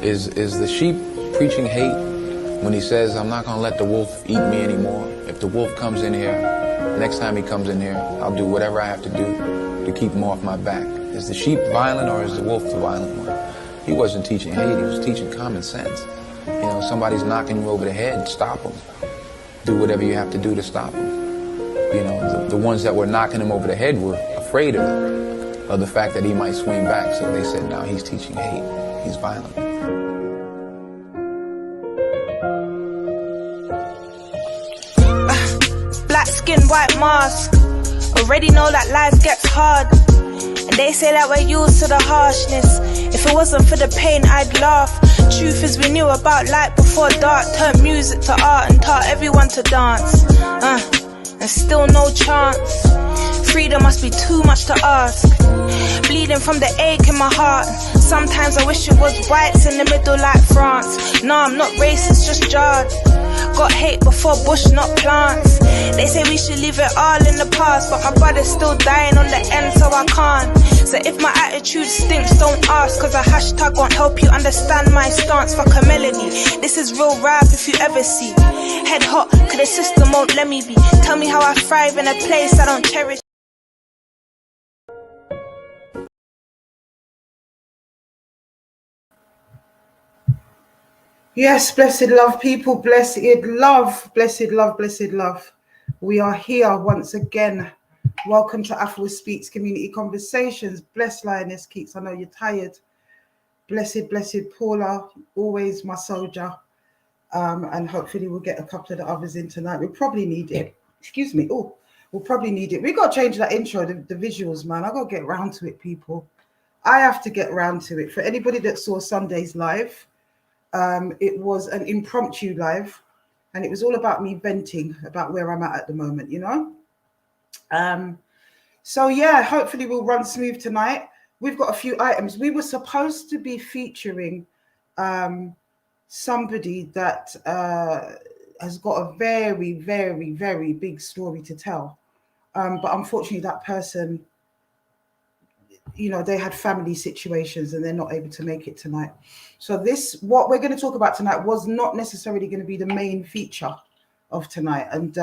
Is the sheep preaching hate when he says, I'm not going to let the wolf eat me anymore? If the wolf comes in here, next time he comes in here, I'll do whatever I have to do to keep him off my back. Is the sheep violent or is the wolf the violent one? He wasn't teaching hate, he was teaching common sense. You know, somebody's knocking you over the head, stop them. Do whatever you have to do to stop them. You know, the ones that were knocking him over the head were afraid of the fact that he might swing back. So they said, no, he's teaching hate. He's violent. Black skin, white mask. Already know that life gets hard. And they say that we're used to the harshness. If it wasn't for the pain, I'd laugh. Truth is, we knew about light before dark. Turned music to art and taught everyone to dance. And still no chance. Freedom must be too much to ask. Bleeding from the ache in my heart. Sometimes I wish it was whites in the middle like France. No, I'm not racist, just jarred. Got hate before bush, not plants. They say we should leave it all in the past, but my brother's still dying on the end, so I can't. So if my attitude stinks, don't ask, cause a hashtag won't help you understand my stance. Fuck a melody, this is real rap if you ever see. Head hot, cause the system won't let me be. Tell me how I thrive in a place I don't cherish. Yes, blessed love, people, blessed love, blessed love, blessed love. We are here once again. Welcome to Afua Speaks Community Conversations. Blessed Lioness Keeks, I know you're tired. Blessed Paula, always my soldier. And hopefully we'll get a couple of the others in tonight. We probably need it. Excuse me. Oh, we'll probably need it. We got to change that intro, the visuals, man. I got to get around to it, people. I have to get around to it. For anybody that saw Sunday's live, it was an impromptu live, and it was all about me venting about where I'm at the moment, you know. So yeah, hopefully we'll run smooth tonight. We've got a few items. We were supposed to be featuring somebody that has got a very, very, very big story to tell, but unfortunately that person, you know, they had family situations and they're not able to make it tonight. So what we're going to talk about tonight was not necessarily going to be the main feature of tonight. And,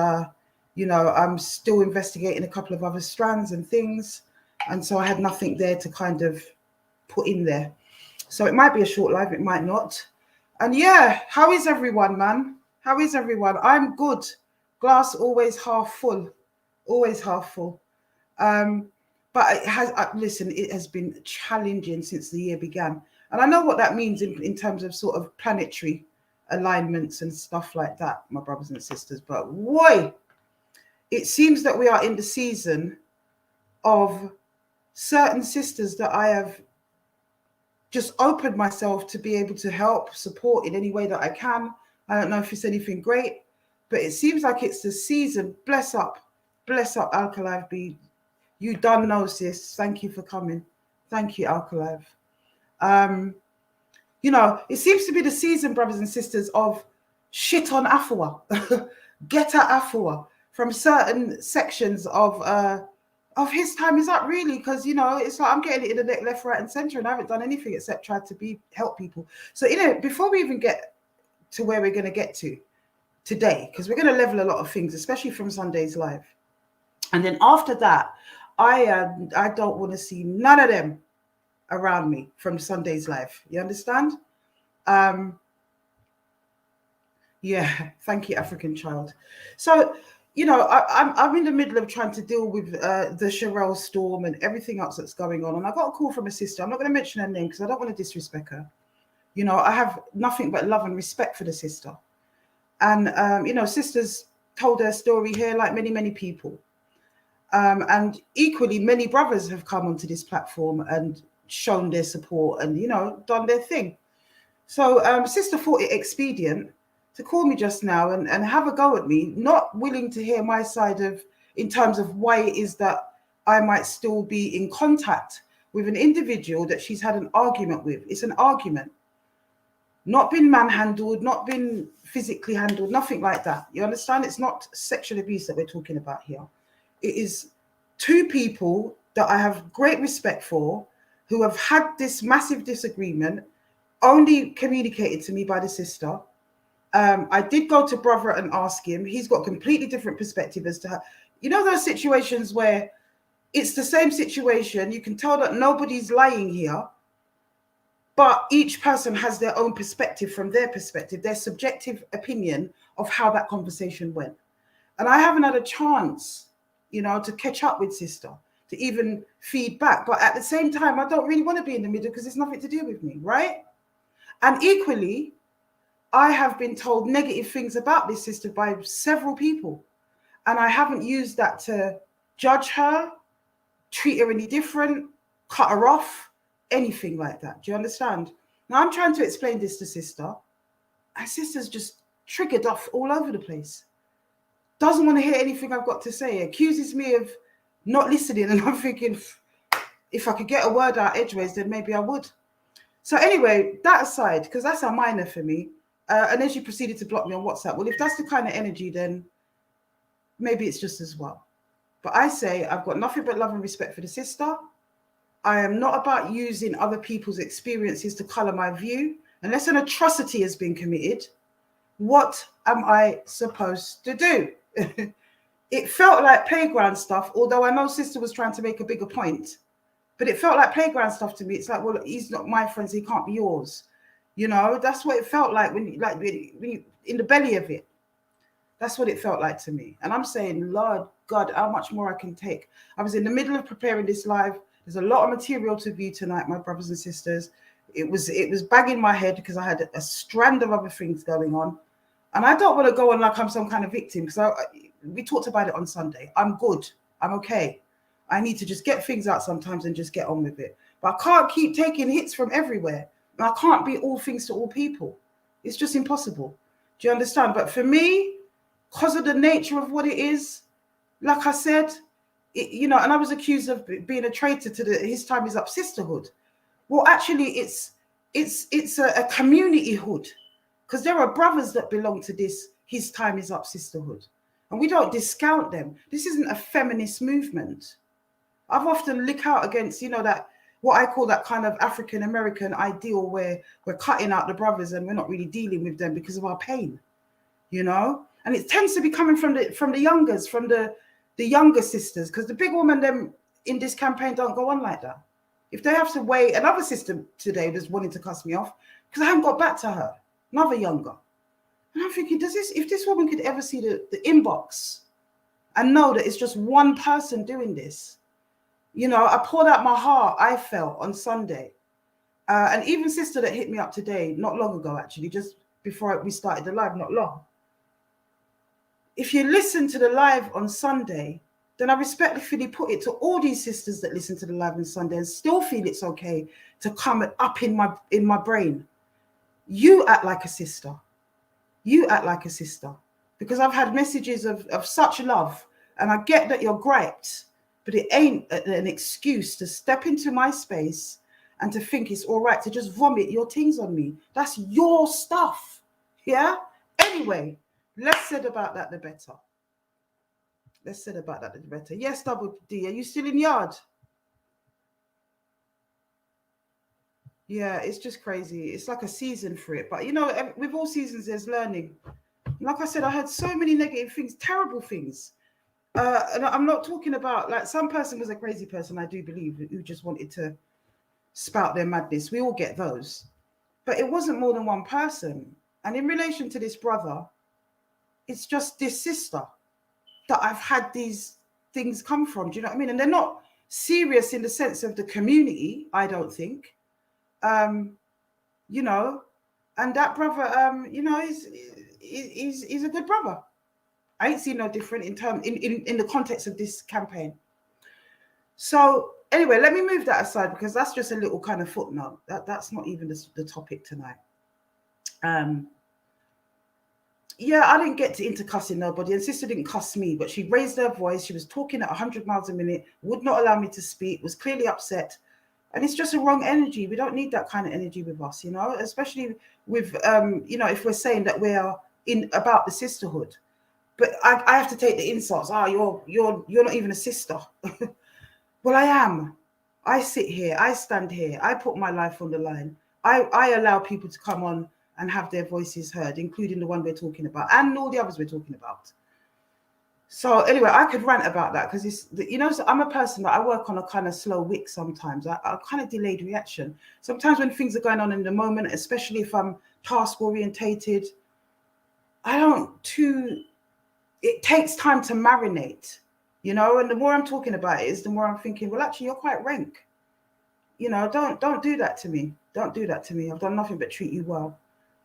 you know, I'm still investigating a couple of other strands and things. And so I had nothing there to kind of put in there. So it might be a short live, it might not. And yeah, how is everyone, man? How is everyone? I'm good. Glass always half full, always half full. But it has, listen, it has been challenging since the year began. And I know what that means in terms of sort of planetary alignments and stuff like that, my brothers and sisters. But why? It seems that we are in the season of certain sisters that I have just opened myself to be able to help, support in any way that I can. I don't know if it's anything great, but it seems like it's the season. Bless up, Alkalive B. You done know, sis. Thank you for coming. Thank you, Alkalive. You know, it seems to be the season, brothers and sisters, of shit on Afua. Get at Afua from certain sections of his time. Is that really? Because, you know, it's like I'm getting it in the neck, left, right, and center, and I haven't done anything except try to help people. So, you know, before we even get to where we're going to get to today, because we're going to level a lot of things, especially from Sunday's live. And then after that, I don't want to see none of them around me from Sunday's live. You understand? Yeah, thank you, African child. So, you know, I'm in the middle of trying to deal with the Sherelle storm and everything else that's going on. And I got a call from a sister. I'm not going to mention her name because I don't want to disrespect her. You know, I have nothing but love and respect for the sister. And, you know, sisters told her story here like many, many people. And equally, many brothers have come onto this platform and shown their support and, you know, done their thing. So sister thought it expedient to call me just now and have a go at me, not willing to hear my side of, in terms of why it is that I might still be in contact with an individual that she's had an argument with. It's an argument. Not been manhandled, not been physically handled, nothing like that. You understand? It's not sexual abuse that we're talking about here. It is two people that I have great respect for who have had this massive disagreement only communicated to me by the sister. I did go to brother and ask him. He's got a completely different perspective as to her. You know those situations where it's the same situation. You can tell that nobody's lying here, but each person has their own perspective from their perspective, their subjective opinion of how that conversation went. And I haven't had a chance, to catch up with sister, to even feed back. But at the same time, I don't really want to be in the middle because it's nothing to do with me, right? And equally, I have been told negative things about this sister by several people. And I haven't used that to judge her, treat her any different, cut her off, anything like that. Do you understand? Now I'm trying to explain this to sister. And sister's just triggered off all over the place. Doesn't want to hear anything I've got to say. Accuses me of not listening. And I'm thinking, if I could get a word out edgeways, then maybe I would. So anyway, that aside, because that's a minor for me. And then she proceeded to block me on WhatsApp. Well, if that's the kind of energy, then maybe it's just as well. But I say I've got nothing but love and respect for the sister. I am not about using other people's experiences to color my view. Unless an atrocity has been committed, what am I supposed to do? It felt like playground stuff, although I know sister was trying to make a bigger point. But it felt like playground stuff to me. It's like, well, he's not my friend, so he can't be yours. That's what it felt like when you in the belly of it. That's what it felt like to me. And I'm saying, Lord God, how much more I can take. I was in the middle of preparing this live. There's a lot of material to view tonight, my brothers and sisters. It was bagging my head because I had a strand of other things going on. And I don't want to go on like I'm some kind of victim, because we talked about it on Sunday. I'm good. I'm okay. I need to just get things out sometimes and just get on with it. But I can't keep taking hits from everywhere. And I can't be all things to all people. It's just impossible. Do you understand? But for me, because of the nature of what it is, like I said, and I was accused of being a traitor to his time is up sisterhood. Well, actually, it's a community hood, because there are brothers that belong to this his time is up sisterhood, and we don't discount them. This isn't a feminist movement. I've often looked out against, that what I call that kind of African American ideal where we're cutting out the brothers and we're not really dealing with them because of our pain, and it tends to be coming from the youngers, from the younger sisters, because the big women them in this campaign don't go on like that. If they have to wait, another sister today was wanting to cuss me off because I haven't got back to her, another younger. And I'm thinking, if this woman could ever see the inbox and know that it's just one person doing this, I poured out my heart, I felt, on Sunday. And even sister that hit me up today, not long ago, actually, just before we started the live, not long. If you listen to the live on Sunday, then I respectfully put it to all these sisters that listen to the live on Sunday and still feel it's okay to come up in my brain. You act like a sister. You act like a sister. Because I've had messages of such love, and I get that you're griped, but it ain't an excuse to step into my space and to think it's all right to just vomit your things on me. That's your stuff. Yeah? Anyway, less said about that, the better. Less said about that, the better. Yes, Double D, are you still in yard? Yeah, it's just crazy. It's like a season for it. But, with all seasons, there's learning. Like I said, I heard so many negative things, terrible things. And I'm not talking about, like, some person was a crazy person, I do believe, who just wanted to spout their madness. We all get those. But it wasn't more than one person. And in relation to this brother, it's just this sister that I've had these things come from. Do you know what I mean? And they're not serious in the sense of the community, I don't think. And that brother, he's a good brother. I ain't seen no different in the context of this campaign. So anyway, let me move that aside, because that's just a little kind of footnote. That's not even the topic tonight. Yeah, I didn't get into cussing nobody, and sister didn't cuss me, but she raised her voice. She was talking at 100 miles a minute, would not allow me to speak, was clearly upset. And it's just a wrong energy. We don't need that kind of energy with us, especially with, if we're saying that we are about the sisterhood. But I have to take the insults. You're not even a sister. Well, I am. I sit here. I stand here. I put my life on the line. I allow people to come on and have their voices heard, including the one we're talking about and all the others we're talking about. So anyway, I could rant about that because it's, you know, so I'm a person that I work on a kind of slow wick sometimes. I kind of delayed reaction. Sometimes when things are going on in the moment, especially if I'm task orientated, it takes time to marinate, you know, and the more I'm talking about it is the more I'm thinking, well, actually, you're quite rank. You know, don't do that to me. Don't do that to me. I've done nothing but treat you well.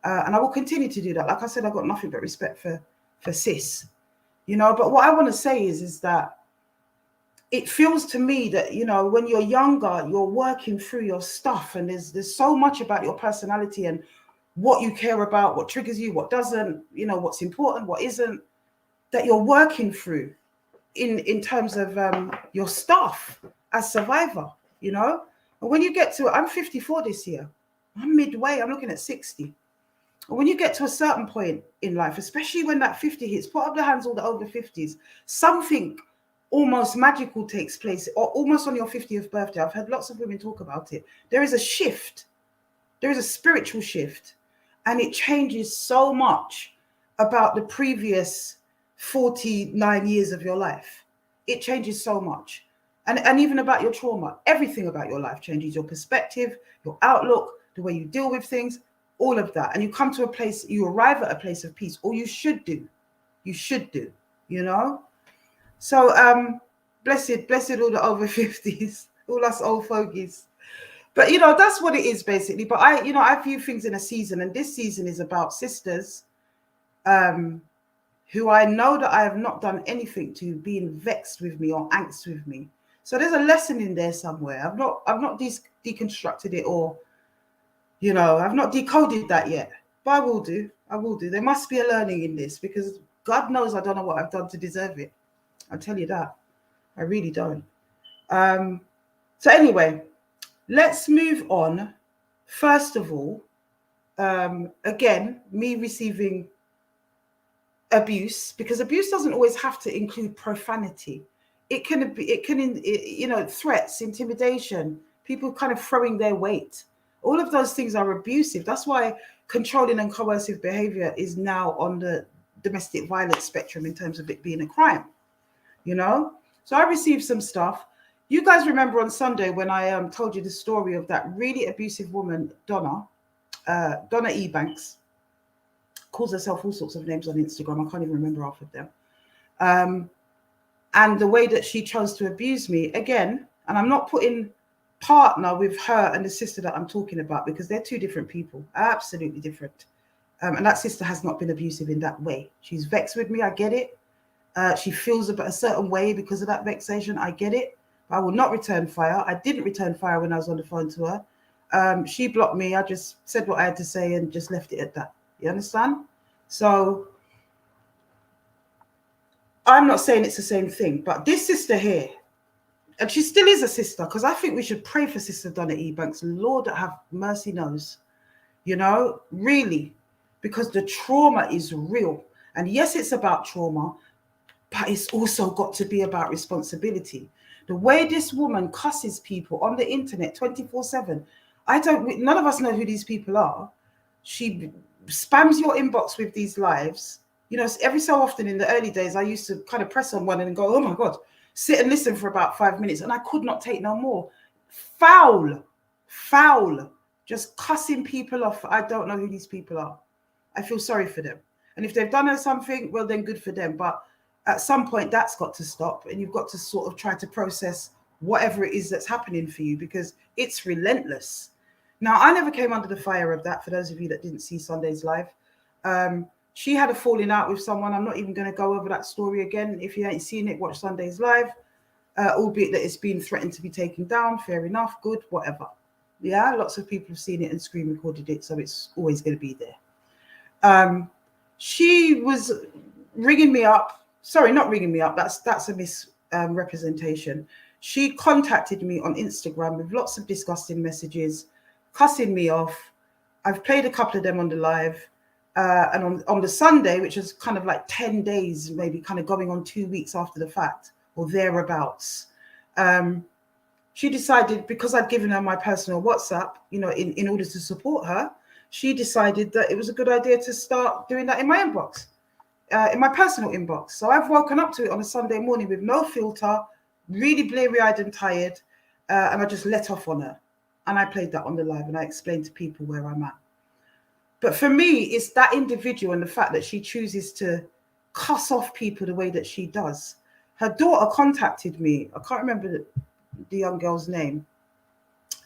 And I will continue to do that. Like I said, I've got nothing but respect for sis, you know. But what I want to say is that it feels to me that, you know, when you're younger, you're working through your stuff, and there's so much about your personality and what you care about, what triggers you, what doesn't, you know, what's important, what isn't, that you're working through in terms of your stuff as survivor, you know. And when you get to, I'm 54 this year, I'm midway, I'm looking at 60. And when you get to a certain point in life, especially when that 50 hits, put up the hands all the over 50s, something almost magical takes place, or almost on your 50th birthday. I've heard lots of women talk about it. There is a shift. There is a spiritual shift. And it changes so much about the previous 49 years of your life. It changes so much. And even about your trauma. Everything about your life changes. Your perspective, your outlook, the way you deal with things, all of that. And you come to a place, you arrive at a place of peace, or you should do. You should do, you know? So blessed all the over 50s, all us old fogies. But, you know, that's what it is basically. But I view things in a season, and this season is about sisters who I know that I have not done anything to being vexed with me or angst with me. So there's a lesson in there somewhere. I've not deconstructed it, or, you know, I've not decoded that yet. But I will do. There must be a learning in this, because God knows I don't know what I've done to deserve it. I'll tell you that. I really don't. So anyway, let's move on. First of all, again, me receiving abuse, because abuse doesn't always have to include profanity. It can you know, threats, intimidation, people kind of throwing their weight. All of those things are abusive. That's why controlling and coercive behavior is now on the domestic violence spectrum in terms of it being a crime, you know? So I received some stuff. You guys remember on Sunday when I told you the story of that really abusive woman, Donna Ebanks, calls herself all sorts of names on Instagram. I can't even remember half of them. And the way that she chose to abuse me, again, and I'm not putting partner with her and the sister that I'm talking about, because they're two different people, absolutely different. And that sister has not been abusive in that way. She's vexed with me, I get it. She feels a certain way because of that vexation, I get it. But I will not return fire. I didn't return fire when I was on the phone to her. She blocked me. I just said what I had to say and just left it at that. You understand? So I'm not saying it's the same thing, but this sister here, and she still is a sister, because I think we should pray for Sister Donna Ebanks. Lord have mercy knows, you know, really, because the trauma is real. And yes, it's about trauma, but it's also got to be about responsibility. The way this woman cusses people on the internet 24/7, none of us know who these people are. She spams your inbox with these lives. You know, every so often in the early days, I used to kind of press on one and go, oh my God, sit and listen for about 5 minutes. And I could not take no more. Foul, just cussing people off. I don't know who these people are. I feel sorry for them. And if they've done her something, well, then good for them. But at some point, that's got to stop. And you've got to sort of try to process whatever it is that's happening for you, because it's relentless. Now, I never came under the fire of that, for those of you that didn't see Sunday's live. She had a falling out with someone. I'm not even going to go over that story again. If you ain't seen it, watch Sunday's live. Albeit that it's been threatened to be taken down. Fair enough, good, whatever. Yeah, lots of people have seen it and screen recorded it, so it's always going to be there. She was ringing me up. Sorry, not ringing me up. That's a misrepresentation. She contacted me on Instagram with lots of disgusting messages, cussing me off. I've played a couple of them on the live. And on the Sunday, which is kind of like 10 days, maybe kind of going on 2 weeks after the fact, or thereabouts, she decided, because I'd given her my personal WhatsApp, you know, in order to support her, she decided that it was a good idea to start doing that in my inbox, in my personal inbox. So I've woken up to it on a Sunday morning with no filter, really bleary-eyed and tired, and I just let off on her. And I played that on the live, and I explained to people where I'm at. But for me, it's that individual and the fact that she chooses to cuss off people the way that she does. Her daughter contacted me. I can't remember the young girl's name.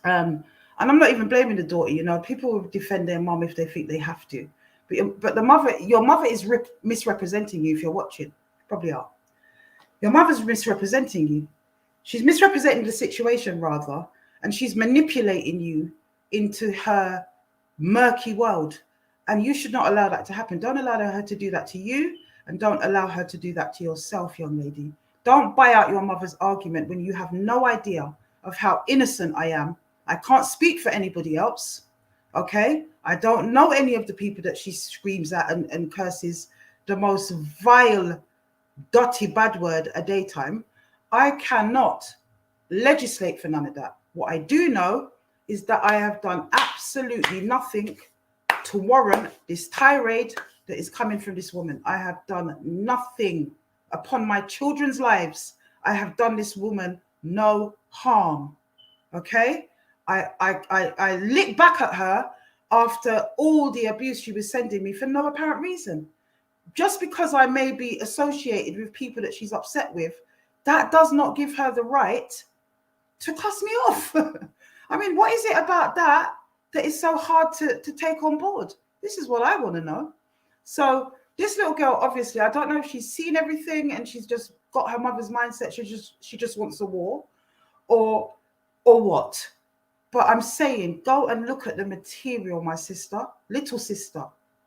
And I'm not even blaming the daughter, you know. People will defend their mom if they think they have to. But the mother, your mother is misrepresenting you if you're watching. Probably are. Your mother's misrepresenting you. She's misrepresenting the situation, rather, and she's manipulating you into her murky world. And you should not allow that to happen. Don't allow her to do that to you, and don't allow her to do that to yourself, young lady. Don't buy out your mother's argument when you have no idea of how innocent I am. I can't speak for anybody else, okay? I don't know any of the people that she screams at and curses the most vile, dirty, bad word a daytime. I cannot legislate for none of that. What I do know is that I have done absolutely nothing to warrant this tirade that is coming from this woman. I have done nothing upon my children's lives. I have done this woman no harm, okay? I lit back at her after all the abuse she was sending me for no apparent reason. Just because I may be associated with people that she's upset with, that does not give her the right to cuss me off. I mean, what is it about that is so hard to take on board? This is what I want to know. So this little girl, obviously, I don't know if she's seen everything and she's just got her mother's mindset. She just wants a war, or what. But I'm saying, go and look at the material, my sister, little sister,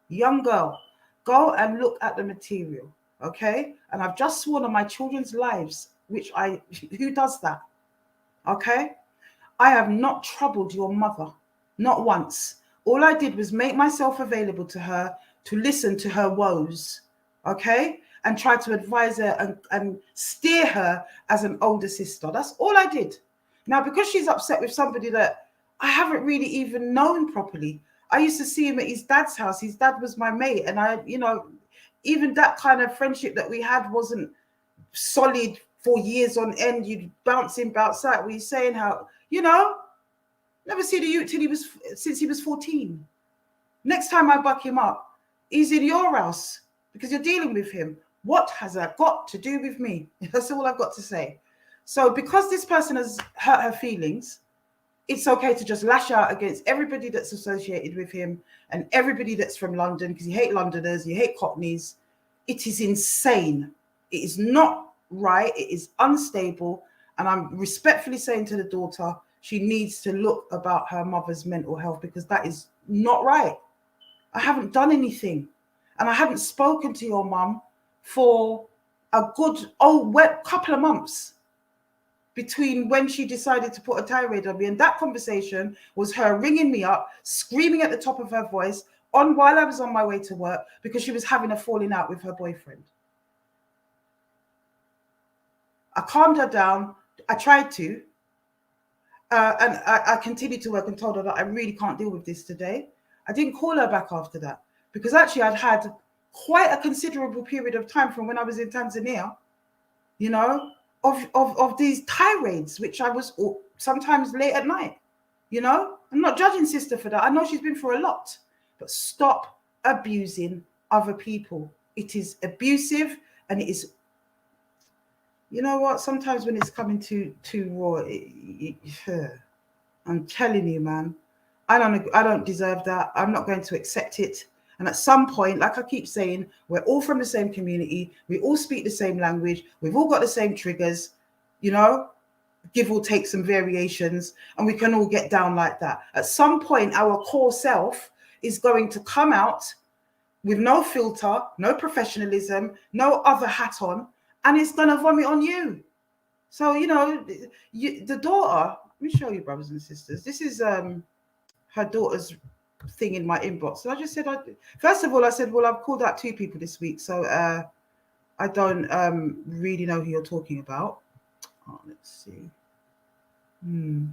young girl. Go and look at the material, okay? And I've just sworn on my children's lives, who does that, okay? I have not troubled your mother, not once. All I did was make myself available to her to listen to her woes, okay? And try to advise her and steer her as an older sister. That's all I did. Now, because she's upset with somebody that I haven't really even known properly. I used to see him at his dad's house. His dad was my mate. And even that kind of friendship that we had wasn't solid for years on end. You'd bounce in, bounce out. Were you saying how, never see the youth since he was 14. Next time I buck him up, he's in your house because you're dealing with him. What has that got to do with me? That's all I've got to say. So because this person has hurt her feelings, it's okay to just lash out against everybody that's associated with him and everybody that's from London, because you hate Londoners, you hate Cockneys. It is insane. It is not right. It is unstable. And I'm respectfully saying to the daughter, she needs to look about her mother's mental health, because that is not right. I haven't done anything. And I haven't spoken to your mum for a good couple of months between when she decided to put a tirade on me. And that conversation was her ringing me up, screaming at the top of her voice while I was on my way to work, because she was having a falling out with her boyfriend. I calmed her down. I tried to. And I continued to work and told her that I really can't deal with this today. I didn't call her back after that, because actually I'd had quite a considerable period of time from when I was in Tanzania, of these tirades, which I was sometimes late at night, I'm not judging sister for that. I know she's been through a lot, but stop abusing other people. It is abusive, and it is, sometimes when it's coming too raw, I'm telling you, man, I don't deserve that. I'm not going to accept it. And at some point, like I keep saying, we're all from the same community. We all speak the same language. We've all got the same triggers, give or take some variations, and we can all get down like that. At some point, our core self is going to come out with no filter, no professionalism, no other hat on, and it's going to vomit on you. So, the daughter, let me show you, brothers and sisters. This is her daughter's thing in my inbox. And I just said, first of all, I said, well, I've called out 2 people this week, so I don't really know who you're talking about. Let's see. Okay.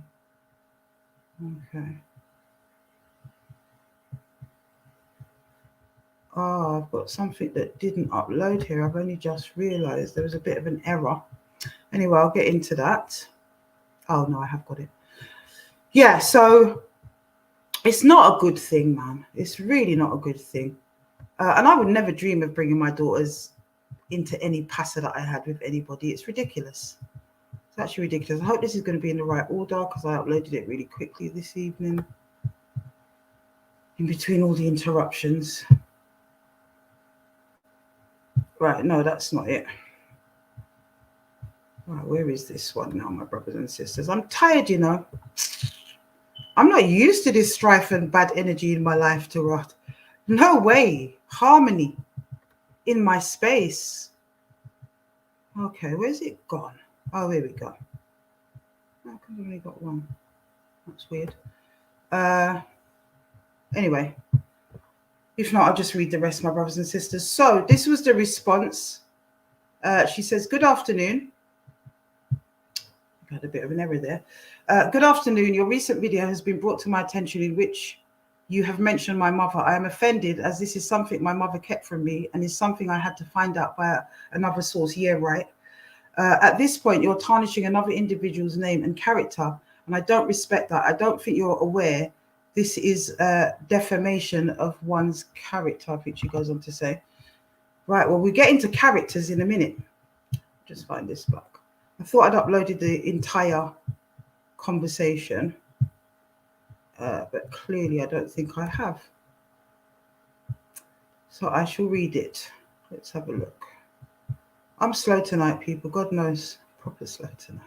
Oh, I've got something that didn't upload here. I've only just realized there was a bit of an error. Anyway, I'll get into that. Oh, no, I have got it. Yeah, so it's not a good thing, man. It's really not a good thing. And I would never dream of bringing my daughters into any passer that I had with anybody. It's ridiculous. It's actually ridiculous. I hope this is going to be in the right order because I uploaded it really quickly this evening in between all the interruptions. Right, no, that's not it. Right, where is this one now, my brothers and sisters? I'm tired, you know. I'm not used to this strife and bad energy in my life to rot. No way. Harmony in my space. Okay, where's it gone? Oh, here we go. How come I've only got one? That's weird. Anyway, if not, I'll just read the rest, my brothers and sisters. So this was the response. She says, good afternoon. I had a bit of an error there. Good afternoon. Your recent video has been brought to my attention in which you have mentioned my mother. I am offended as this is something my mother kept from me and is something I had to find out by another source. Yeah, right. At this point, you're tarnishing another individual's name and character, and I don't respect that. I don't think you're aware this is defamation of one's character, I think she goes on to say. Right, well, we get into characters in a minute. Just find this back. I thought I'd uploaded the entire conversation, but clearly I don't think I have. So I shall read it. Let's have a look. I'm slow tonight, people. God knows, proper slow tonight.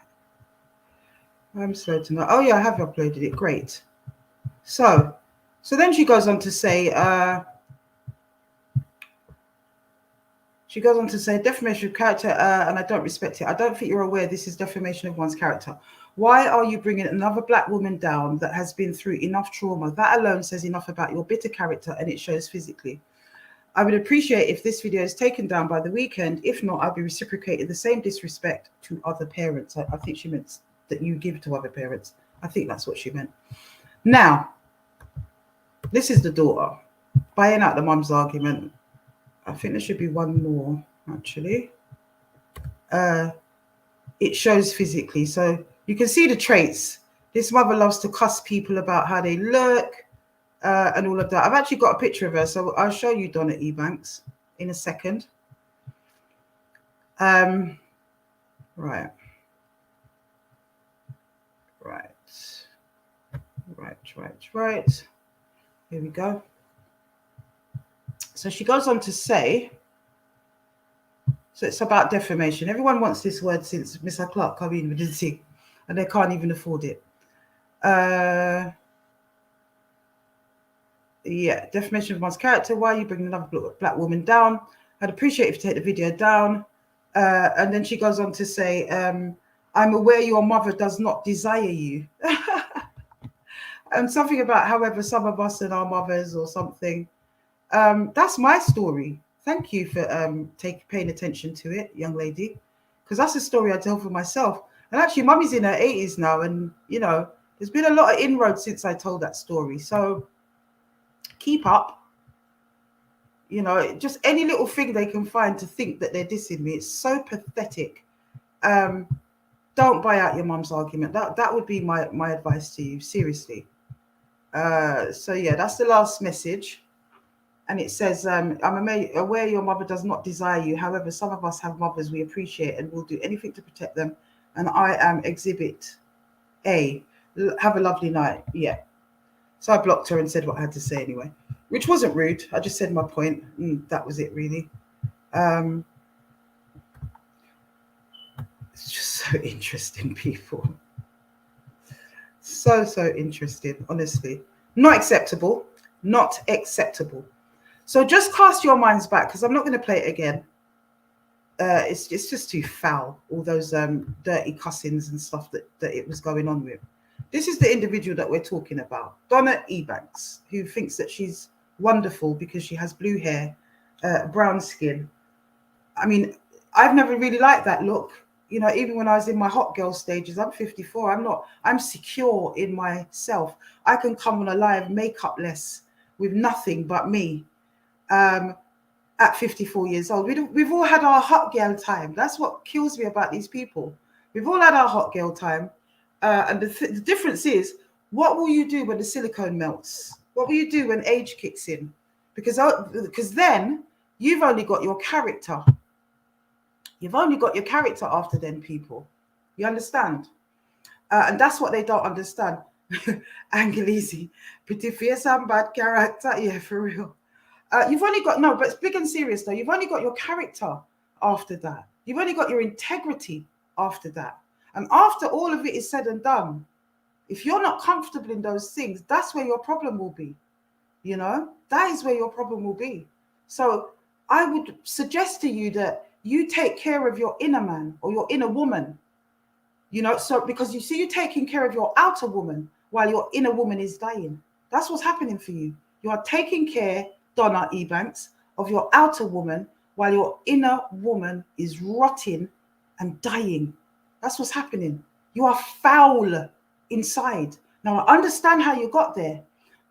I'm slow tonight. Oh yeah, I have uploaded it. Great. So then she goes on to say, defamation of character, and I don't respect it. I don't think you're aware this is defamation of one's character. Why are you bringing another black woman down that has been through enough trauma? That alone says enough about your bitter character, and it shows physically. I would appreciate if this video is taken down by the weekend. If not, I'll be reciprocating the same disrespect to other parents. I think she meant that you give to other parents. I think that's what she meant. Now, this is the daughter buying out the mum's argument. I think there should be one more, actually. It shows physically. So you can see the traits. This mother loves to cuss people about how they look and all of that. I've actually got a picture of her, so I'll show you Donna Ebanks in a second. Right. Here we go. So she goes on to say, so it's about defamation. Everyone wants this word since Mr. Clark come in with the thing, and they can't even afford it. Yeah, defamation of one's character. Why are you bringing another black woman down? I'd appreciate if you take the video down. And then she goes on to say, I'm aware your mother does not desire you. And something about, however, some of us and our mothers or something. That's my story. Thank you for paying attention to it, young lady, because that's a story I tell for myself. And actually, mummy's in her 80s now, and you know, there's been a lot of inroads since I told that story. So keep up. You know, just any little thing they can find to think that they're dissing me. It's so pathetic. Don't buy out your mum's argument. That would be my advice to you, seriously. So yeah, that's the last message. And it says, I'm aware your mother does not desire you. However, some of us have mothers we appreciate and will do anything to protect them. And I am Exhibit A. Have a lovely night. Yeah. So I blocked her and said what I had to say anyway, which wasn't rude. I just said my point. That was it, really. It's just so interesting, people. So interesting, honestly. Not acceptable. Not acceptable. So just cast your minds back, because I'm not going to play it again. It's just too foul, all those dirty cussings and stuff that it was going on with. This is the individual that we're talking about, Donna Ebanks, who thinks that she's wonderful because she has blue hair, brown skin. I mean, I've never really liked that look. You know, even when I was in my hot girl stages, I'm 54. I'm secure in myself. I can come on a live makeup-less with nothing but me at 54 years old. We've all had our hot girl time. That's what kills me about these people. We've all had our hot girl time. And the difference is, what will you do when the silicone melts? What will you do when age kicks in? Because then you've only got your character. You've only got your character after then, people. You understand? And that's what they don't understand. Angelisi, pretty fierce and bad character. Yeah, for real. You've only got, no, but it's big and serious though. You've only got your character after that. You've only got your integrity after that. And after all of it is said and done, if you're not comfortable in those things, that's where your problem will be. You know, that is where your problem will be. So I would suggest to you that you take care of your inner man or your inner woman. You know, so because you see, you're taking care of your outer woman while your inner woman is dying. That's what's happening for you. You are taking care, Donna Ebanks, of your outer woman while your inner woman is rotting and dying. That's what's happening. You are foul inside. Now, I understand how you got there,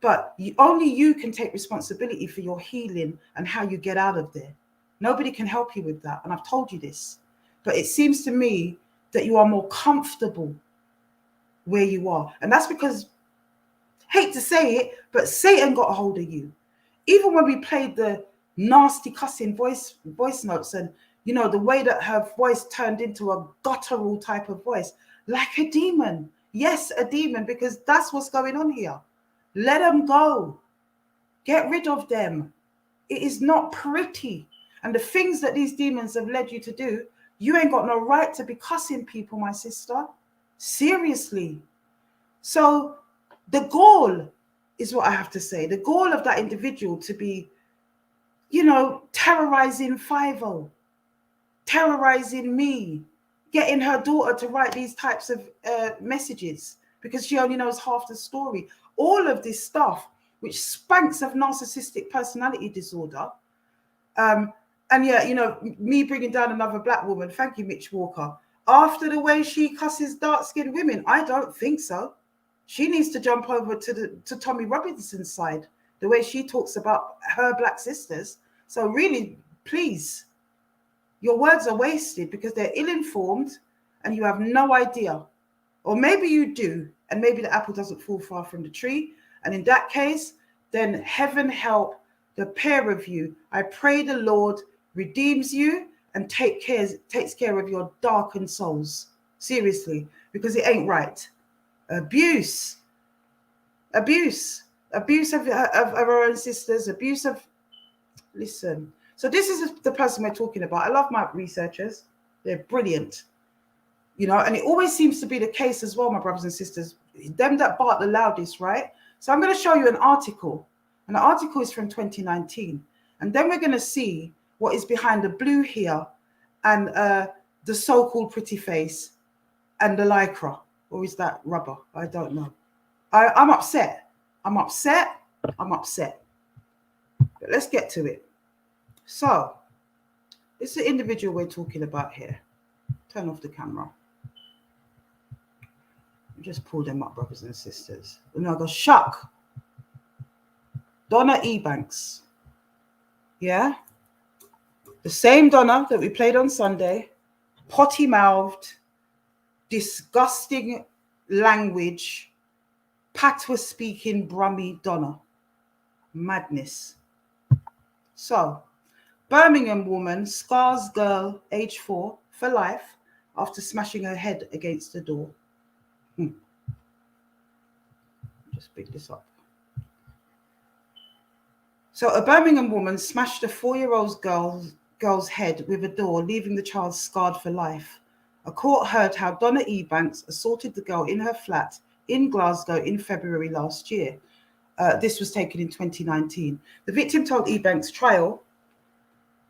but only you can take responsibility for your healing and how you get out of there. Nobody can help you with that. And I've told you this. But it seems to me that you are more comfortable where you are. And that's because, hate to say it, but Satan got a hold of you. Even when we played the nasty cussing voice notes, and you know, the way that her voice turned into a guttural type of voice, like a demon. Yes, a demon, because that's what's going on here. Let them go. Get rid of them. It is not pretty. And the things that these demons have led you to do, you ain't got no right to be cussing people, my sister. Seriously. So the goal is what I have to say. The goal of that individual to be, you know, terrorizing 5-0, terrorizing me, getting her daughter to write these types of messages because she only knows half the story. All of this stuff, which spanks of narcissistic personality disorder. And yeah, you know, me bringing down another black woman, thank you, Mitch Walker, after the way she cusses dark-skinned women, I don't think so. She needs to jump over to Tommy Robinson's side, the way she talks about her black sisters. So really, please, your words are wasted because they're ill-informed and you have no idea. Or maybe you do, and maybe the apple doesn't fall far from the tree. And in that case, then heaven help the pair of you. I pray the Lord redeems you and takes care of your darkened souls. Seriously, because it ain't right. Abuse of our own sisters, abuse of, listen. So this is the person we're talking about. I love my researchers. They're brilliant. You know, and it always seems to be the case as well, my brothers and sisters, them that bark the loudest, right? So I'm going to show you an article. And the article is from 2019. And then we're going to see what is behind the blue here and the so-called pretty face and the lycra. Or is that rubber? I don't know. I'm upset. I'm upset. But let's get to it. So, this is the individual we're talking about here. Turn off the camera. Just pull them up, brothers and sisters. And I go, Shuck. Donna Ebanks. Yeah? The same Donna that we played on Sunday. Potty-mouthed, disgusting language, patois-speaking Brummy Donna. Madness. So, Birmingham woman scars girl, age 4, for life after smashing her head against the door. Just pick this up. So, a Birmingham woman smashed a 4-year-old girl's head with a door, leaving the child scarred for life. A court heard how Donna Ebanks assaulted the girl in her flat in Glasgow in February last year. This was taken in 2019. The victim told Ebanks' trial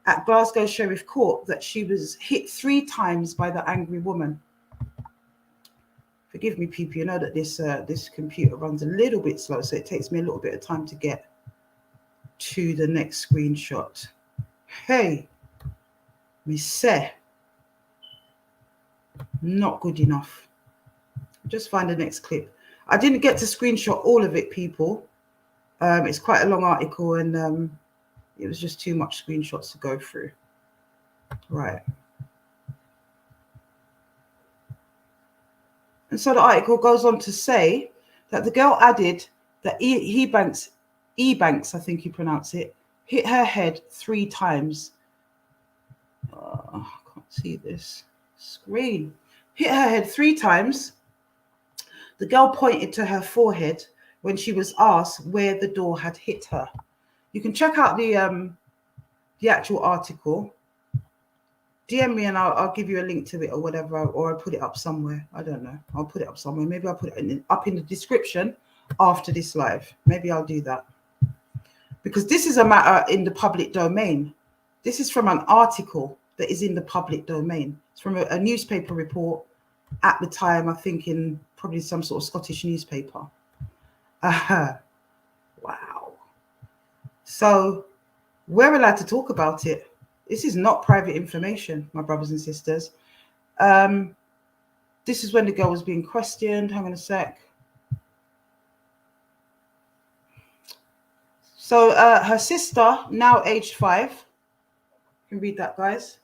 at Glasgow Sheriff Court that she was hit 3 times by the angry woman. Forgive me, people, you know that this computer runs a little bit slow, so it takes me a little bit of time to get to the next screenshot. Hey, me say. Not good enough. Just find the next clip. I didn't get to screenshot all of it, people. It's quite a long article, and it was just too much screenshots to go through. Right. And so the article goes on to say that the girl added that Ebanks, I think you pronounce it, hit her head 3 times. I can't see this screen. Hit her head 3 times. The girl pointed to her forehead when she was asked where the door had hit her. You can check out the actual article. DM me and I'll give you a link to it or whatever, or I'll put it up somewhere. I don't know. I'll put it up somewhere. Maybe I'll put it up in the description after this live. Maybe I'll do that. Because this is a matter in the public domain. This is from an article that is in the public domain. It's from a newspaper report at the time, I think in probably some sort of Scottish newspaper. Wow. So we're allowed to talk about it. This is not private information, my brothers and sisters. This is when the girl was being questioned. Hang on a sec. So her sister, now aged 5. You can read that, guys.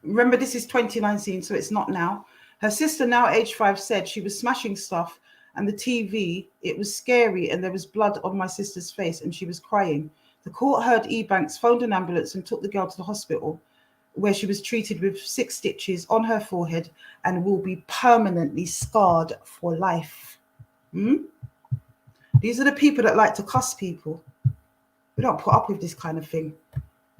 Remember, this is 2019, so it's not now. Her sister, now aged 5, said she was smashing stuff and the TV, it was scary and there was blood on my sister's face and she was crying. The court heard Ebanks phoned an ambulance and took the girl to the hospital, where she was treated with 6 stitches on her forehead and will be permanently scarred for life. These are the people that like to cuss people. We don't put up with this kind of thing.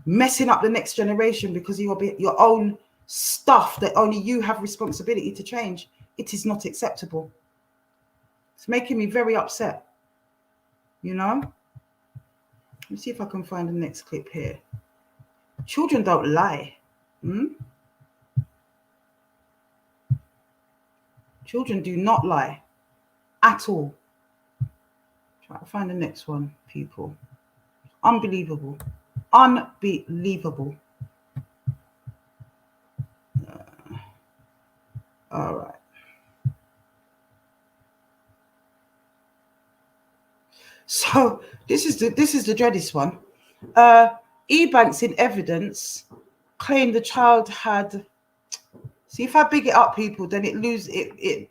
Messing up the next generation because of your own stuff that only you have responsibility to change. It is not acceptable. It's making me very upset. You know? Let me see if I can find the next clip here. Children don't lie. Children do not lie at all. Try to find the next one, people. Unbelievable. Unbelievable. All right. So this is the dreadest one. Ebanks in evidence claimed the child had. See, if I big it up, people, then it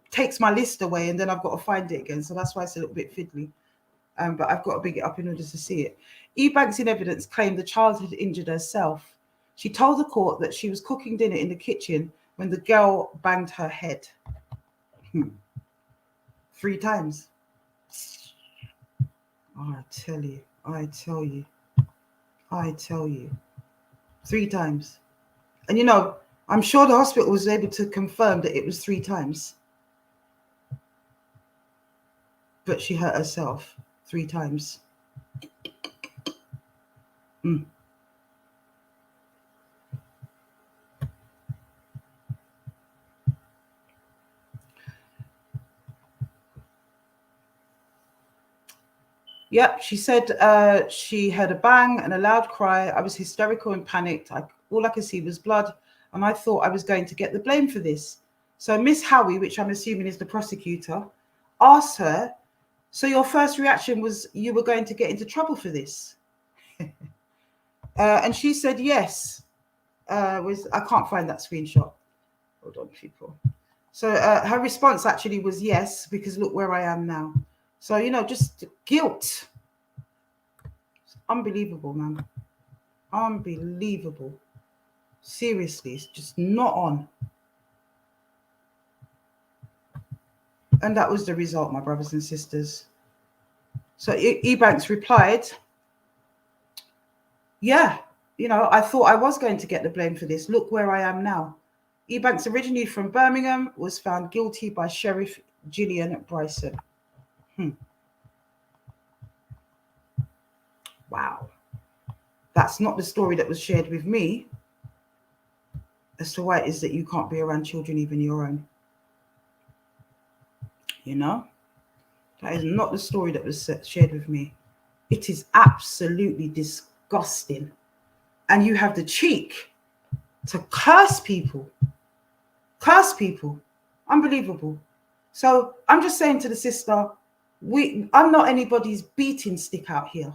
takes my list away, and then I've got to find it again. So that's why it's a little bit fiddly. But I've got to big it up in order to see it. Ebanks in evidence claimed the child had injured herself. She told the court that she was cooking dinner in the kitchen when the girl banged her head. 3 times. Oh, I tell you. 3 times. And you know, I'm sure the hospital was able to confirm that it was 3 times. But she hurt herself 3 times. Yep, she said she heard a bang and a loud cry. I was hysterical and panicked. All I could see was blood, and I thought I was going to get the blame for this. So Miss Howie, which I'm assuming is the prosecutor, asked her, so your first reaction was you were going to get into trouble for this? And she said yes. I can't find that screenshot. Hold on, people. So her response actually was yes, because look where I am now. So, you know, just guilt. It's unbelievable, man. Unbelievable. Seriously, it's just not on. And that was the result, my brothers and sisters. So Ebanks replied, yeah, you know, I thought I was going to get the blame for this. Look where I am now. Ebanks, originally from Birmingham, was found guilty by Sheriff Gillian Bryson. Wow. That's not the story that was shared with me as to why it is that you can't be around children, even your own. You know? That is not the story that was shared with me. It is absolutely disgusting. And you have the cheek to curse people. Curse people. Unbelievable. So I'm just saying to the sister, I'm not anybody's beating stick out here.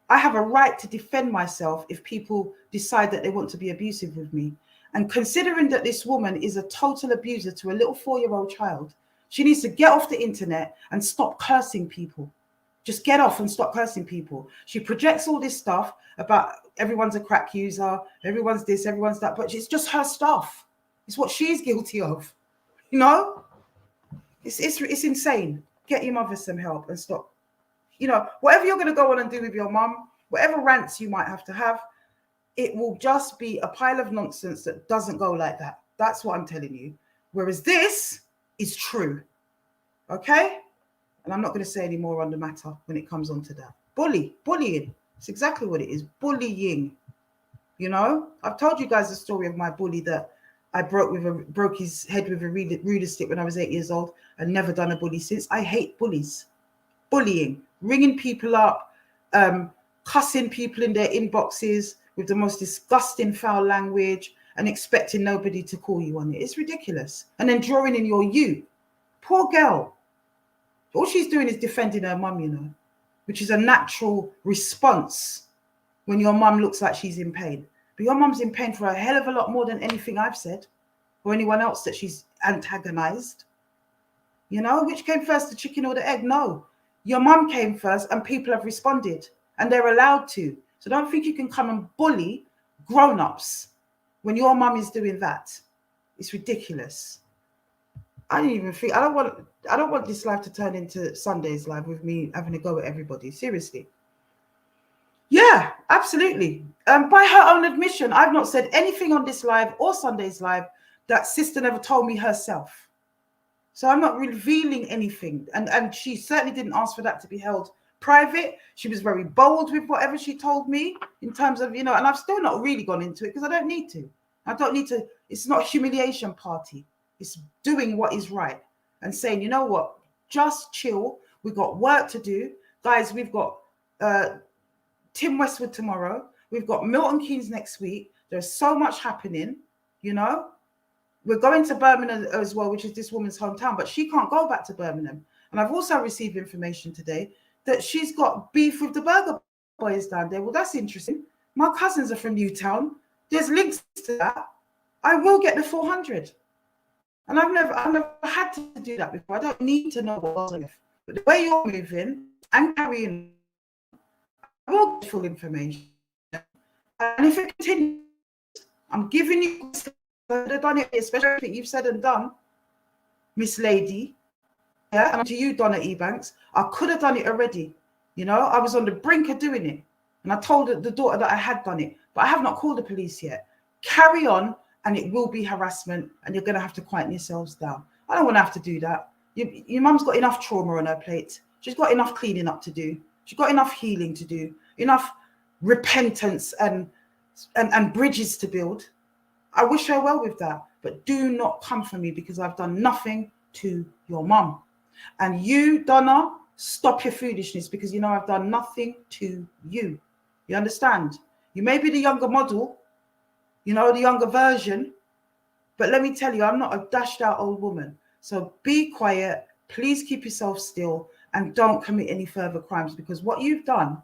I have a right to defend myself if people decide that they want to be abusive with me. And considering that this woman is a total abuser to a little 4-year-old child, she needs to get off the internet and stop cursing people. Just get off and stop cursing people. She projects all this stuff about everyone's a crack user, everyone's this, everyone's that, but it's just her stuff. It's what she's guilty of. You know? It's insane. Get your mother some help and stop. You know, whatever you're going to go on and do with your mum, whatever rants you might have to have, it will just be a pile of nonsense that doesn't go like that. That's what I'm telling you. Whereas this is true. Okay? And I'm not going to say any more on the matter when it comes on to that. Bullying. It's exactly what it is. Bullying. You know? I've told you guys the story of my bully that I broke his head with a ruler stick when I was 8 years old and never done a bully since. I hate bullies. Bullying. Ringing people up, cussing people in their inboxes with the most disgusting foul language and expecting nobody to call you on it. It's ridiculous. And then drawing in your you. Poor girl. All she's doing is defending her mum, you know, which is a natural response when your mum looks like she's in pain. But your mum's in pain for a hell of a lot more than anything I've said or anyone else that she's antagonized. You know, which came first, the chicken or the egg? No. Your mum came first and people have responded and they're allowed to. So don't think you can come and bully grown-ups when your mum is doing that. It's ridiculous. I don't want this life to turn into Sunday's live with me having to go at everybody. Seriously. Yeah, absolutely. By her own admission, I've not said anything on this live or Sunday's live that sister never told me herself. So I'm not revealing anything. And she certainly didn't ask for that to be held private. She was very bold with whatever she told me in terms of, you know, and I've still not really gone into it because I don't need to. It's not a humiliation party. It's doing what is right and saying, you know what, just chill. We've got work to do. Guys, we've got Tim Westwood tomorrow. We've got Milton Keynes next week. There's so much happening, you know. We're going to Birmingham as well, which is this woman's hometown, but she can't go back to Birmingham. And I've also received information today that she's got beef with the Burger Boys down there. Well, that's interesting. My cousins are from Newtown. There's links to that. I will get the 400. And I've never had to do that before. I don't need to know what's on it. But the way you're moving and carrying, I will get full information. And if it continues, I'm giving you, I could have done it, especially everything you've said and done, Miss Lady. Yeah, and to you, Donna Ebanks, I could have done it already. You know, I was on the brink of doing it. And I told the daughter that I had done it, but I have not called the police yet. Carry on, and it will be harassment, and you're going to have to quieten yourselves down. I don't want to have to do that. Your mum's got enough trauma on her plate. She's got enough cleaning up to do. She's got enough healing to do, enough repentance and bridges to build. I wish her well with that, but do not come for me because I've done nothing to your mum. And you, Donna, stop your foolishness because you know I've done nothing to you. You understand? You may be the younger model, you know, the younger version, but let me tell you, I'm not a dashed out old woman. So be quiet, please keep yourself still and don't commit any further crimes because what you've done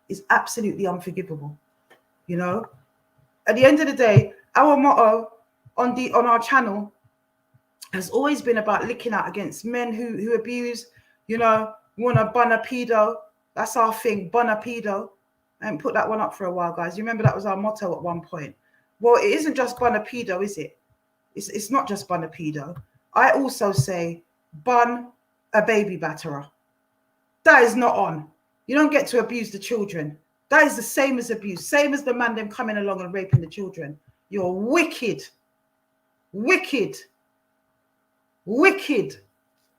is absolutely unforgivable. You know, at the end of the day, our motto on our channel has always been about licking out against men who abuse, you know, want to bun a pedo. That's our thing, bun a pedo. I haven't put that one up for a while, guys. You remember that was our motto at one point. Well, it isn't just bun a pedo, is it? It's not just bun a pedo. I also say bun a baby batterer. That is not on. You don't get to abuse the children. That is the same as abuse. Same as the man them coming along and raping the children. You're wicked. Wicked. Wicked.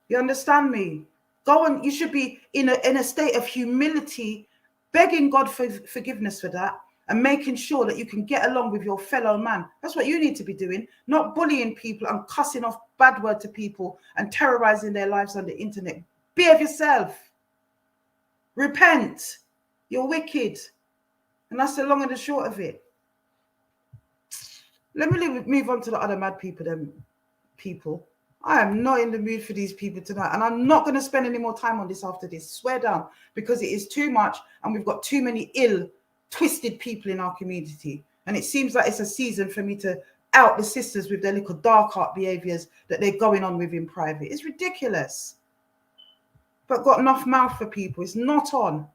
You understand me? Go on. You should be in a state of humility, begging God for forgiveness for that and making sure that you can get along with your fellow man. That's what you need to be doing, not bullying people and cussing off bad word to people and terrorizing their lives on the internet. Behave yourself. Repent. You're wicked. And that's the long and the short of it. Let me move on to the other mad people. I am not in the mood for these people tonight, and I'm not going to spend any more time on this after this. Swear down, because it is too much, and we've got too many ill, twisted people in our community. And it seems like it's a season for me to out the sisters with their little dark art behaviors that they're going on with in private. It's ridiculous. But got enough mouth for people. It's not on.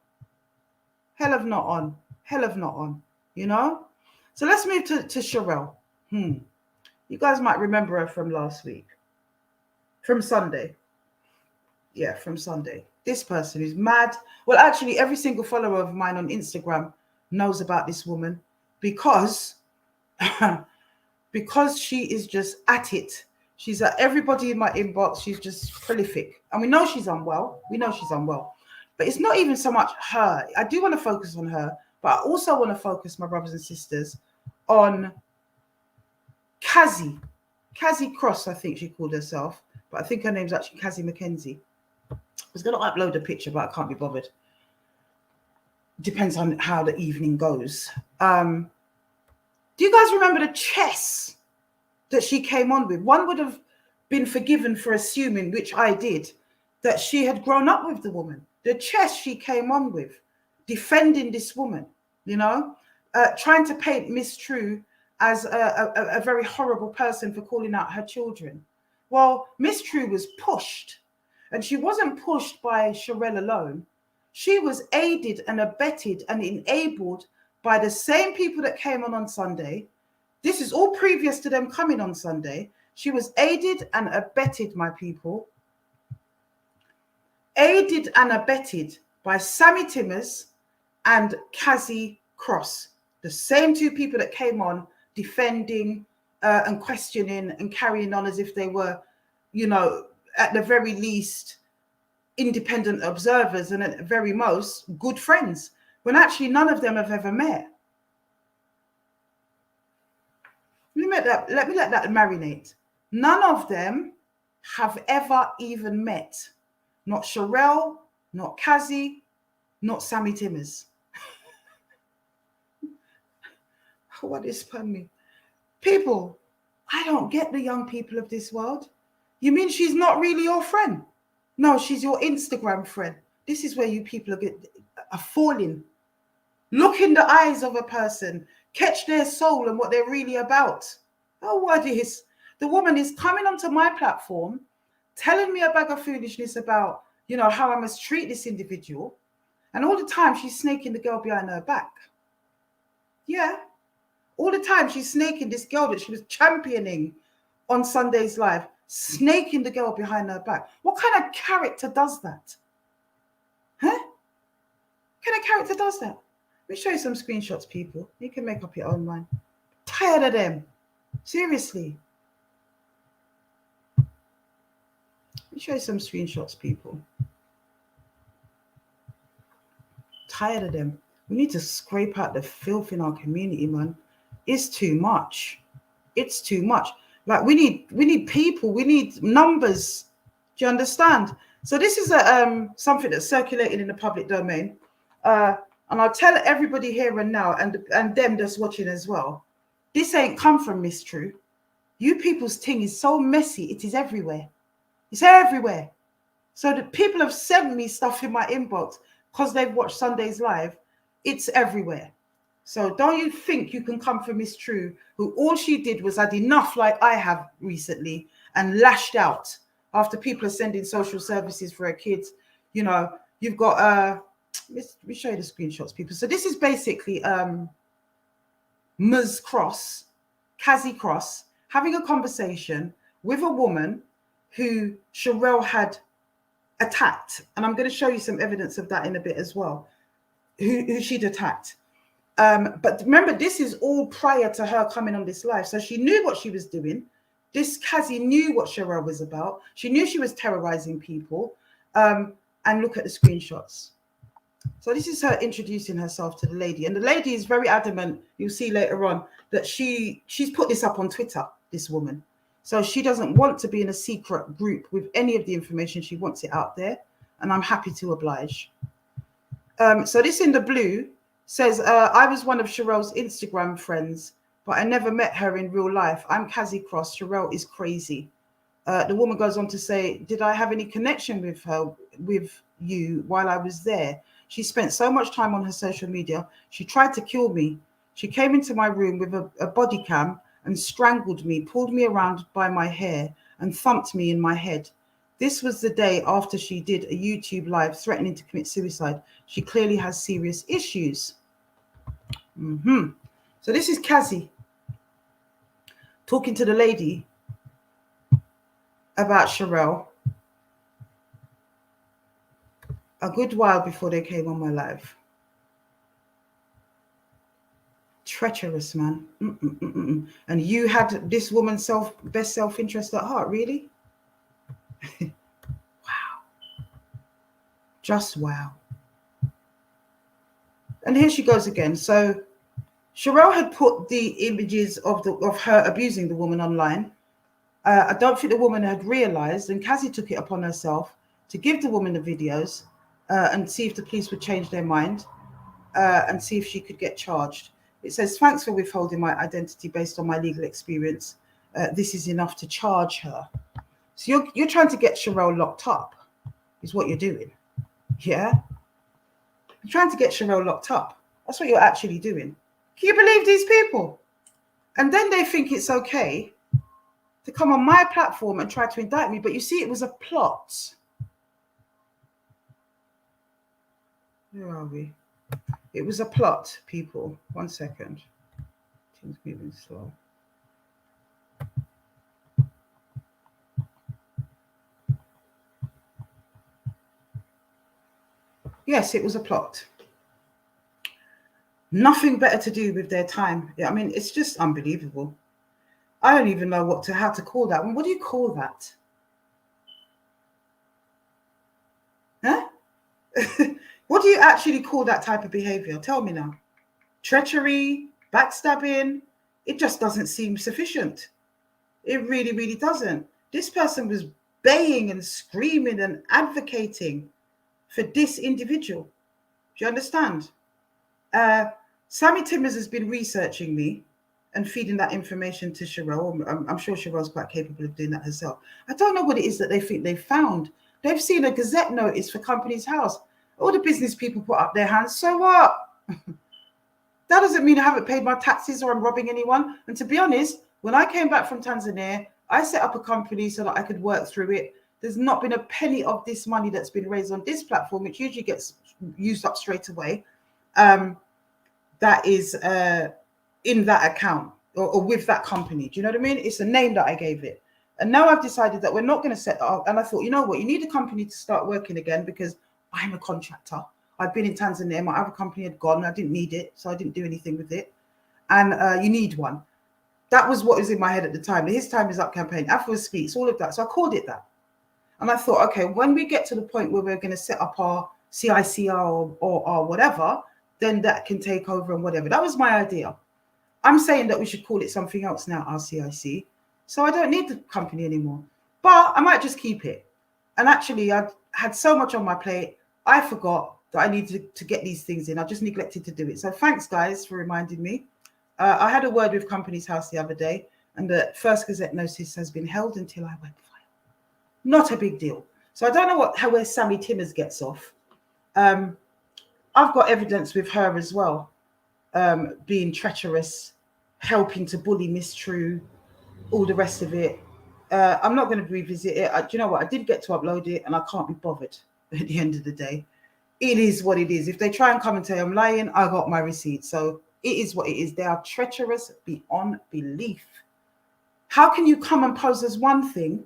Hell of not on. Hell of not on. You know? So let's move to Sherelle. You guys might remember her from last week. From Sunday. Yeah, from Sunday. This person is mad. Well, actually, every single follower of mine on Instagram knows about this woman because she is just at it. She's at everybody in my inbox. She's just prolific. And we know she's unwell. But it's not even so much her. I do want to focus on her, but I also want to focus, my brothers and sisters, on Cassie Cross, I think she called herself. But I think her name's actually Cassie McKenzie. I was going to upload a picture, but I can't be bothered. Depends on how the evening goes. Do you guys remember the chess that she came on with? One would have been forgiven for assuming, which I did, that she had grown up with the woman. The chess she came on with, defending this woman, you know, trying to paint Miss True as a very horrible person for calling out her children. Well, Miss True was pushed, and she wasn't pushed by Sherelle alone. She was aided and abetted and enabled by the same people that came on Sunday. This is all previous to them coming on Sunday. She was aided and abetted, my people. Aided and abetted by Sammy Timmers and Cassie Cross. The same two people that came on defending and questioning and carrying on as if they were, you know, at the very least, independent observers and at the very most, good friends, when actually none of them have ever met. Let me let that marinate. None of them have ever even met. Not Sherelle, not Cassie, not Sammy Timmers. What is funny? People, I don't get the young people of this world. You mean she's not really your friend? No, she's your Instagram friend. This is where you people are falling. Look in the eyes of a person, catch their soul and what they're really about. Oh, what is? The woman is coming onto my platform, telling me a bag of foolishness about, you know, how I must treat this individual. And all the time she's snaking the girl behind her back. Yeah. All the time she's snaking this girl that she was championing on Sunday's Live, snaking the girl behind her back. What kind of character does that? Huh? What kind of character does that? Let me show you some screenshots, people. You can make up your own mind. Tired of them. Seriously. Let me show you some screenshots, people. Tired of them. We need to scrape out the filth in our community, man. It's too much. It's too much. Like we need people. We need numbers. Do you understand? So this is something that's circulating in the public domain. And I'll tell everybody here and now, and them that's watching as well. This ain't come from Miss True. You people's thing is so messy. It is everywhere. It's everywhere. So the people have sent me stuff in my inbox because they've watched Sunday's Live. It's everywhere. So don't you think you can come for Miss True, who all she did was had enough like I have recently and lashed out after people are sending social services for her kids. You know, you've got, let me show you the screenshots, people. So this is basically Ms. Cross, Cassie Cross, having a conversation with a woman who Sherelle had attacked. And I'm going to show you some evidence of that in a bit as well, who she'd attacked. But remember, this is all prior to her coming on this live. So she knew what she was doing. This Cassie knew what Sherelle was about. She knew she was terrorizing people. And look at the screenshots. So this is her introducing herself to the lady. And the lady is very adamant, you'll see later on, that she's put this up on Twitter, this woman. So she doesn't want to be in a secret group with any of the information. She wants it out there. And I'm happy to oblige. So this in the blue says, I was one of Sherelle's Instagram friends, but I never met her in real life. I'm Cassie Cross. Sherelle is crazy. The woman goes on to say, did I have any connection with you while I was there? She spent so much time on her social media. She tried to kill me. She came into my room with a body cam and strangled me, pulled me around by my hair and thumped me in my head. This was the day after she did a YouTube live threatening to commit suicide. She clearly has serious issues. So this is Cassie talking to the lady about Sherelle a good while before they came on my live. Treacherous, man. And you had this woman's best self-interest at heart, really? Wow. Just wow. And here she goes again. So Sherelle had put the images of her abusing the woman online. I don't think the woman had realized, and Cassie took it upon herself to give the woman the videos and see if the police would change their mind and see if she could get charged. It says, thanks for withholding my identity based on my legal experience. This is enough to charge her. So you're trying to get Sherelle locked up, is what you're doing. Yeah? You're trying to get Sherelle locked up. That's what you're actually doing. Can you believe these people? And then they think it's okay to come on my platform and try to indict me. But you see, it was a plot. Where are we? It was a plot, people. 1 second. Things moving slow. Yes, it was a plot. Nothing better to do with their time. I mean, it's just unbelievable. I don't even know how to call that. What do you call that? Huh? What do you actually call that type of behavior? Tell me now. Treachery, backstabbing, it just doesn't seem sufficient. It really, really doesn't. This person was baying and screaming and advocating for this individual. Do you understand? Sammy Timmers has been researching me and feeding that information to Sherelle. I'm sure Sherelle's quite capable of doing that herself. I don't know what it is that they think they've found. They've seen a Gazette notice for Companies House. All the business people put up their hands. So what? That doesn't mean I haven't paid my taxes or I'm robbing anyone. And to be honest, when I came back from Tanzania, I set up a company so that I could work through it. There's not been a penny of this money that's been raised on this platform, which usually gets used up straight away. That is in that account or with that company. Do you know what I mean? It's a name that I gave it. And now I've decided that we're not going to set that up. And I thought, you know what? You need a company to start working again because I'm a contractor. I've been in Tanzania. My other company had gone. I didn't need it, so I didn't do anything with it. And you need one. That was what was in my head at the time. His time is up campaign. Afua speaks, all of that. So I called it that. And I thought, okay, when we get to the point where we're going to set up our CICR or whatever, then that can take over and whatever. That was my idea. I'm saying that we should call it something else now, our CIC. So I don't need the company anymore. But I might just keep it. And actually, I had so much on my plate, I forgot that I needed to get these things in. I just neglected to do it. So thanks, guys, for reminding me. I had a word with Companies House the other day, and the first Gazette notice has been held until I went file. Not a big deal. So I don't know where Sammy Timmers gets off. I've got evidence with her as well, being treacherous, helping to bully Miss True, all the rest of it. I'm not going to revisit it. Do you know what? I did get to upload it, and I can't be bothered at the end of the day. It is what it is. If they try and come and tell you I'm lying, I got my receipt. So it is what it is. They are treacherous beyond belief. How can you come and pose as one thing,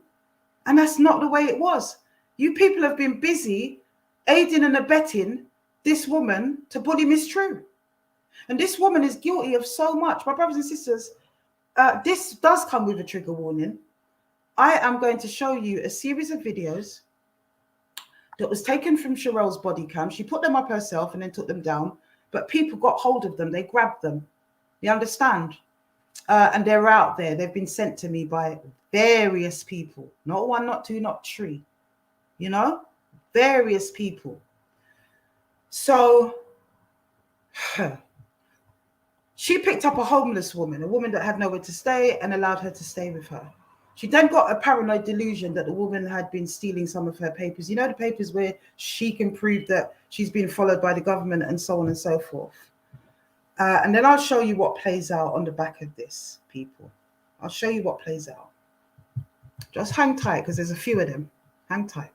and that's not the way it was? You people have been busy aiding and abetting this woman to bully Miss True. And this woman is guilty of so much. My brothers and sisters, this does come with a trigger warning. I am going to show you a series of videos that was taken from Sherelle's body cam. She put them up herself and then took them down, but people got hold of them. They grabbed them. You understand? And they're out there. They've been sent to me by various people. Not one, not two, not three. You know? Various people. So She picked up a homeless woman, a woman that had nowhere to stay, and allowed her to stay with her. She then got a paranoid delusion that the woman had been stealing some of her papers. You know, the papers where she can prove that she's been followed by the government and so on and so forth. And then I'll show you what plays out on the back of this, people. I'll show you what plays out. Just hang tight, because there's a few of them. Hang tight.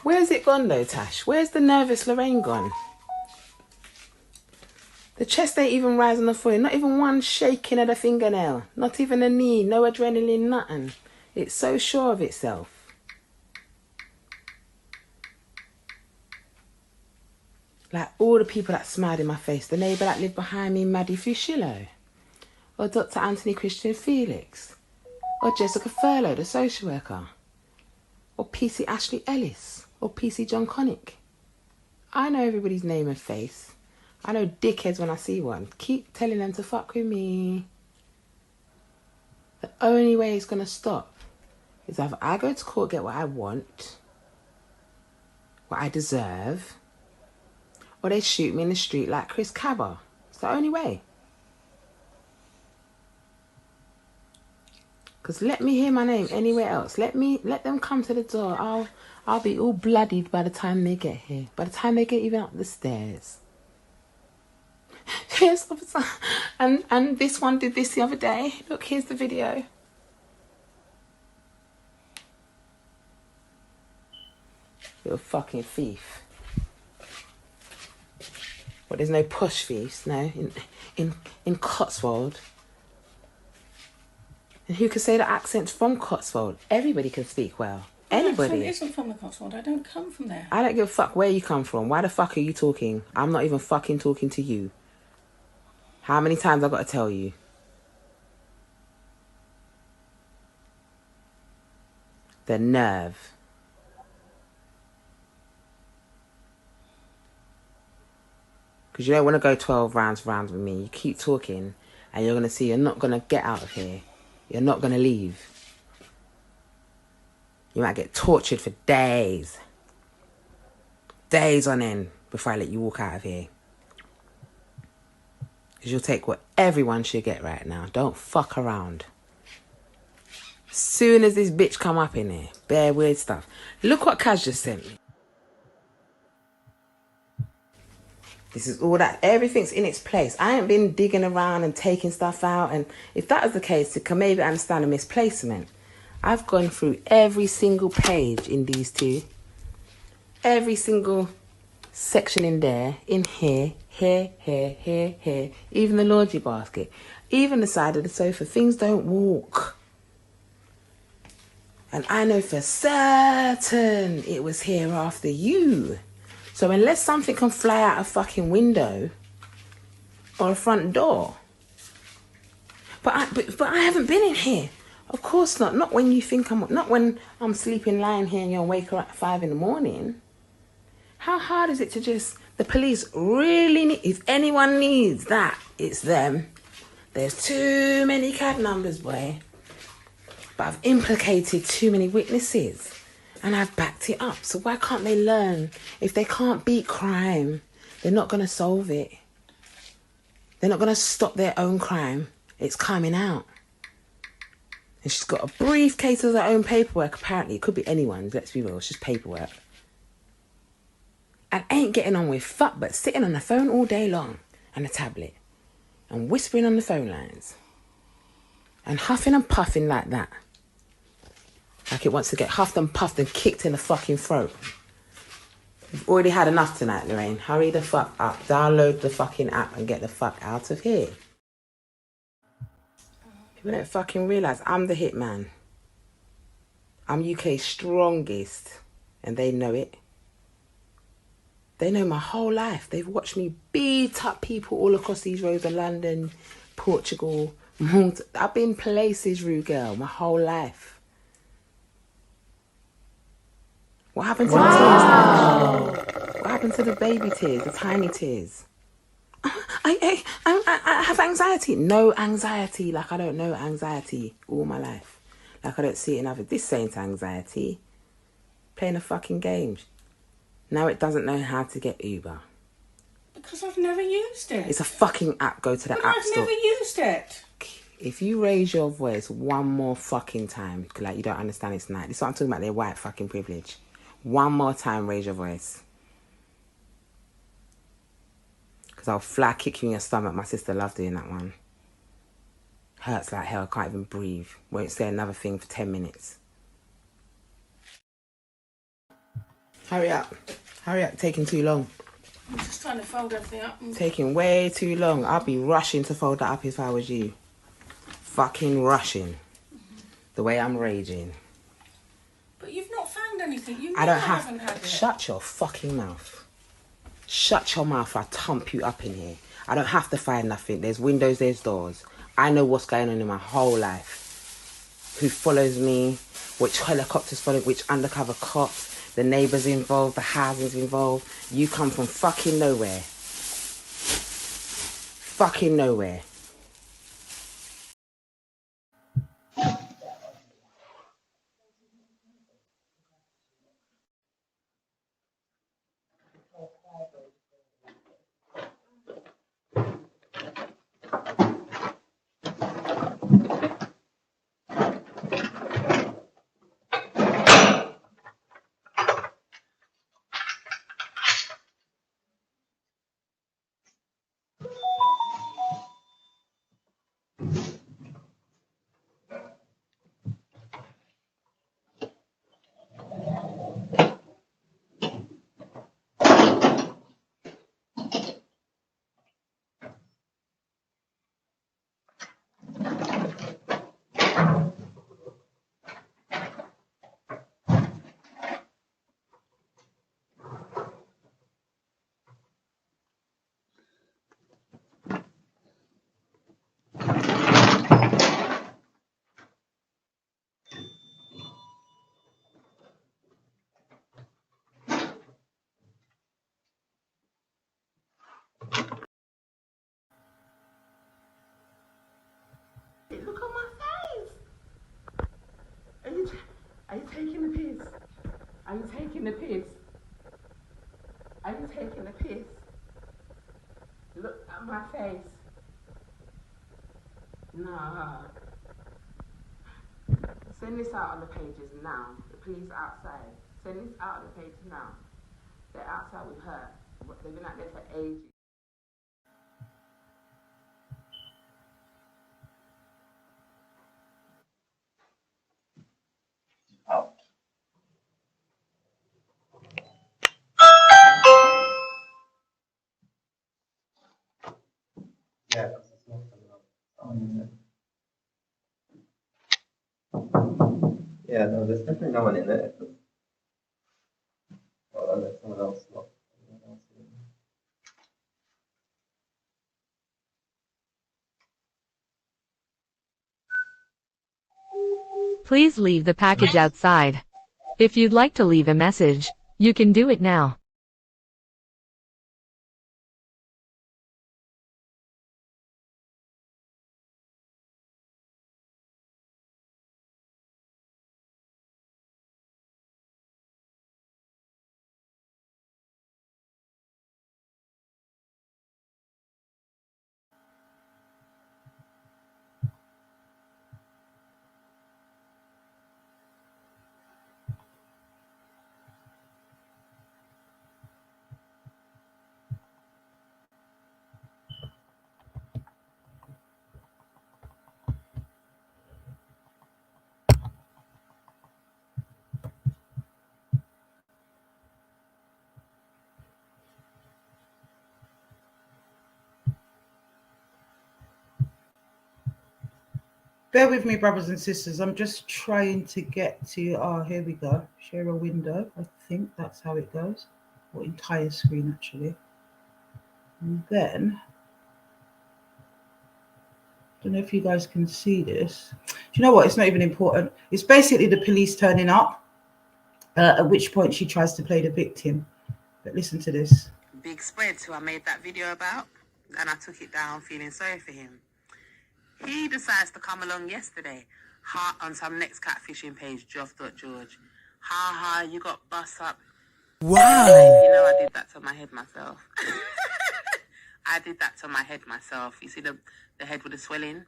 Where's it gone though, Tash? Where's the nervous Lorraine gone? The chest ain't even rising the foot. Not even one shaking of the fingernail. Not even a knee. No adrenaline, nothing. It's so sure of itself. Like all the people that smiled in my face. The neighbour that lived behind me, Maddie Fushillo. Or Dr. Anthony Christian Felix. Or Jessica Furlow, the social worker. Or PC Ashley Ellis. Or PC John Connick. I know everybody's name and face. I know dickheads when I see one. Keep telling them to fuck with me. The only way it's going to stop is either I go to court, get what I want, what I deserve, or they shoot me in the street like Chris Cabba. It's the only way. Because let me hear my name anywhere else. Let them come to the door. I'll be all bloodied by the time they get here. By the time they get even up the stairs. Yes, officer. And this one did this the other day. Look, here's the video. Little fucking thief. Well, there's no push thieves, no, in Cotswold. And who could say the accent's from Cotswold? Everybody can speak well. Anybody. My accent isn't from the Cotswold. I don't come from there. I don't give a fuck where you come from. Why the fuck are you talking? I'm not even fucking talking to you. How many times I got to tell you? The nerve. Because you don't want to go 12 rounds with me. You keep talking and you're going to see you're not going to get out of here. You're not going to leave. You might get tortured for days. Days on end before I let you walk out of here. Because you'll take what everyone should get right now. Don't fuck around. Soon as this bitch come up in here, bare weird stuff. Look what Kaz just sent me. This is all that. Everything's in its place. I ain't been digging around and taking stuff out. And if that was the case, you can maybe understand a misplacement. I've gone through every single page in these two. Every single section in there. In here. Here. Even the laundry basket. Even the side of the sofa. Things don't walk. And I know for certain it was here after you. So unless something can fly out a fucking window or a front door. But I haven't been in here. Of course not. Not when you think not when I'm sleeping, lying here and you'll wake up at 5 a.m. How hard is it to just, the police really need, if anyone needs that, it's them. There's too many cab numbers, boy. But I've implicated too many witnesses. And I've backed it up. So why can't they learn? If they can't beat crime, they're not going to solve it. They're not going to stop their own crime. It's coming out. And she's got a briefcase of her own paperwork, apparently. It could be anyone's, let's be real. It's just paperwork. And ain't getting on with fuck, but sitting on the phone all day long. And a tablet. And whispering on the phone lines. And huffing and puffing like that. Like it wants to get huffed and puffed and kicked in the fucking throat. You've already had enough tonight, Lorraine. Hurry the fuck up. Download the fucking app and get the fuck out of here. People don't fucking realise I'm the hitman. I'm UK's strongest. And they know it. They know my whole life. They've watched me beat up people all across these roads of London, Portugal, Malta. I've been places, Rue girl, my whole life. What happened to the tears now? What happened to the baby tears, the tiny tears? I have anxiety. No anxiety. Like I don't know anxiety all my life. Like I don't see it in other. This ain't anxiety. Playing a fucking game. Now it doesn't know how to get Uber. Because I've never used it. It's a fucking app. Go to the app store. I've never used it. If you raise your voice one more fucking time, like you don't understand it's night. This is what I'm talking about, their white fucking privilege. One more time, raise your voice. Because I'll fly kick you in your stomach. My sister loved doing that one. Hurts like hell, can't even breathe. Won't say another thing for 10 minutes. Hurry up. Hurry up, taking too long. I'm just trying to fold everything up. Taking way too long. I'll be rushing to fold that up if I was you. Fucking rushing. The way I'm raging. But you've not found anything. You I don't haven't had it. Shut your fucking mouth. Shut your mouth, I'll thump you up in here. I don't have to find nothing. There's windows, there's doors. I know what's going on in my whole life. Who follows me, which helicopters follow, which undercover cops, the neighbours involved, the houses involved. You come from fucking nowhere. Fucking nowhere. Look on my face. Are you taking the piss? Are you taking the piss? Are you taking the piss? Look at my face. Nah. Send this out on the pages now. The police are outside. Send this out on the pages now. They're outside with her. They've been out there for ages. Out. Yeah, because it's not coming up. Yeah, no, there's definitely no one in there. Well, unless someone else locked. Please leave the package outside. If you'd like to leave a message, you can do it now. Bear with me, brothers and sisters. I'm just trying to get to, here we go. Share a window. I think that's how it goes. Or entire screen, actually. And then, I don't know if you guys can see this. Do you know what? It's not even important. It's basically the police turning up. At which point she tries to play the victim. But listen to this. Big Spreads, who I made that video about, and I took it down feeling sorry for him. He decides to come along yesterday, on some next catfishing page, Geoff.George. Ha, you got bust up. Wow. You know, I did that to my head myself. I did that to my head myself. You see the head with the swelling?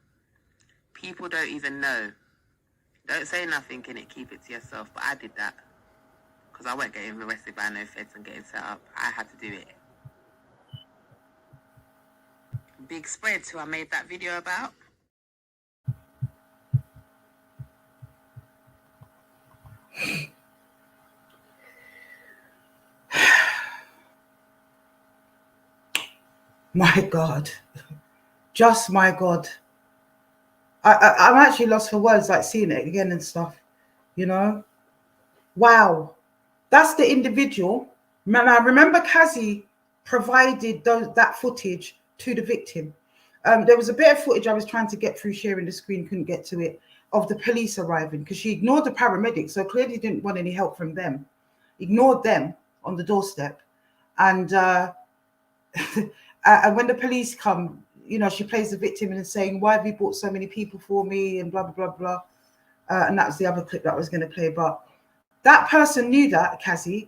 People don't even know. Don't say nothing, innit? Keep it to yourself. But I did that. Because I weren't getting arrested by no feds and getting set up. I had to do it. Big Spreads, who I made that video about. My God. Just my God. I'm actually lost for words, like seeing it again and stuff, you know? Wow. That's the individual. Man, I remember Kazi provided that footage to the victim. There was a bit of footage I was trying to get through sharing the screen, couldn't get to it, of the police arriving because she ignored the paramedics, so clearly didn't want any help from them. Ignored them on the doorstep. And and when the police come, you know, she plays the victim and is saying, why have you brought so many people for me? And blah, blah, blah, blah. And that was the other clip that I was going to play. But that person knew that, Kazi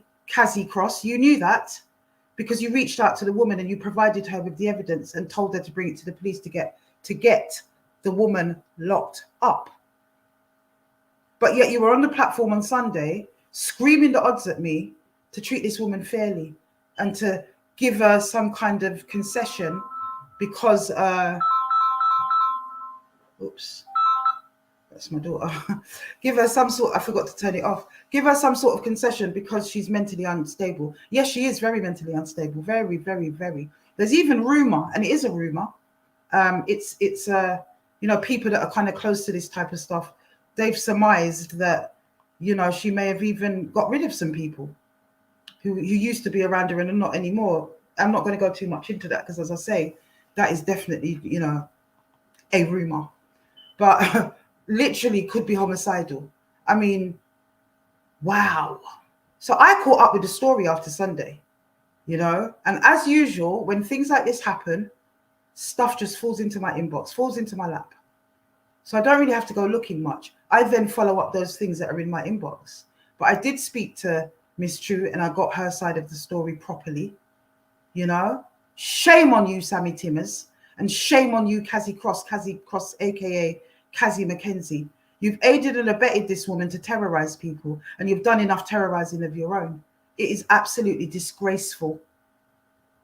Cross, you knew that because you reached out to the woman and you provided her with the evidence and told her to bring it to the police to get the woman locked up. But yet you were on the platform on Sunday screaming the odds at me to treat this woman fairly and to give her some kind of concession because oops, that's my daughter. Give her some sort, I forgot to turn it off. Give her some sort of concession because she's mentally unstable. Yes, she is very mentally unstable. Very, very, very. There's even rumor, and it is a rumor. It's you know, people that are kind of close to this type of stuff, they've surmised that, you know, she may have even got rid of some people who used to be around her and are not anymore. I'm not going to go too much into that because, as I say, that is definitely, you know, a rumor. But literally could be homicidal. I mean, wow. So I caught up with the story after Sunday, you know, and as usual, when things like this happen, stuff just falls into my inbox, falls into my lap. So I don't really have to go looking much. I then follow up those things that are in my inbox. But I did speak to Miss True and I got her side of the story properly, you know. Shame on you, Sammy Timmers, and shame on you, Kazi Cross, aka Kazi McKenzie. You've aided and abetted this woman to terrorize people, and you've done enough terrorizing of your own. It is absolutely disgraceful.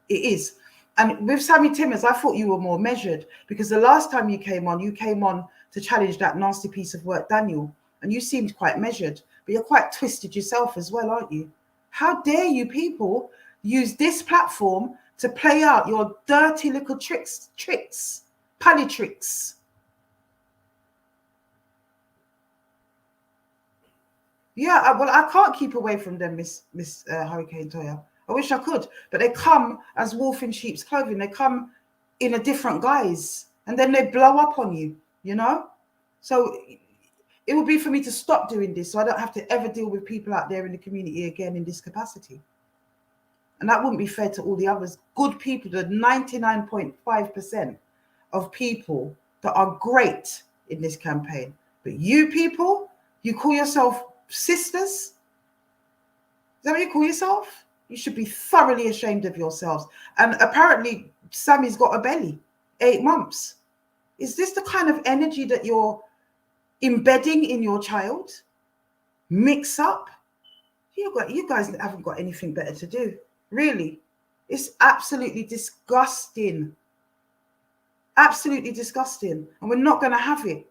It is. And with Sammy Timmers, I thought you were more measured because the last time you came on to challenge that nasty piece of work, Daniel, and you seemed quite measured, but you're quite twisted yourself as well, aren't you? How dare you people use this platform to play out your dirty little tricks, pally tricks. Yeah, well, I can't keep away from them, Miss Hurricane Toya. I wish I could, but they come as wolf in sheep's clothing. They come in a different guise, and then they blow up on you, you know? So it would be for me to stop doing this so I don't have to ever deal with people out there in the community again in this capacity. And that wouldn't be fair to all the others. Good people, the 99.5% of people that are great in this campaign. But you people, you call yourself sisters? Is that what you call yourself? You should be thoroughly ashamed of yourselves. And apparently, Sammy's got a belly, 8 months. Is this the kind of energy that you're embedding in your child? Mix up? You guys haven't got anything better to do. Really. It's absolutely disgusting. Absolutely disgusting. And we're not going to have it.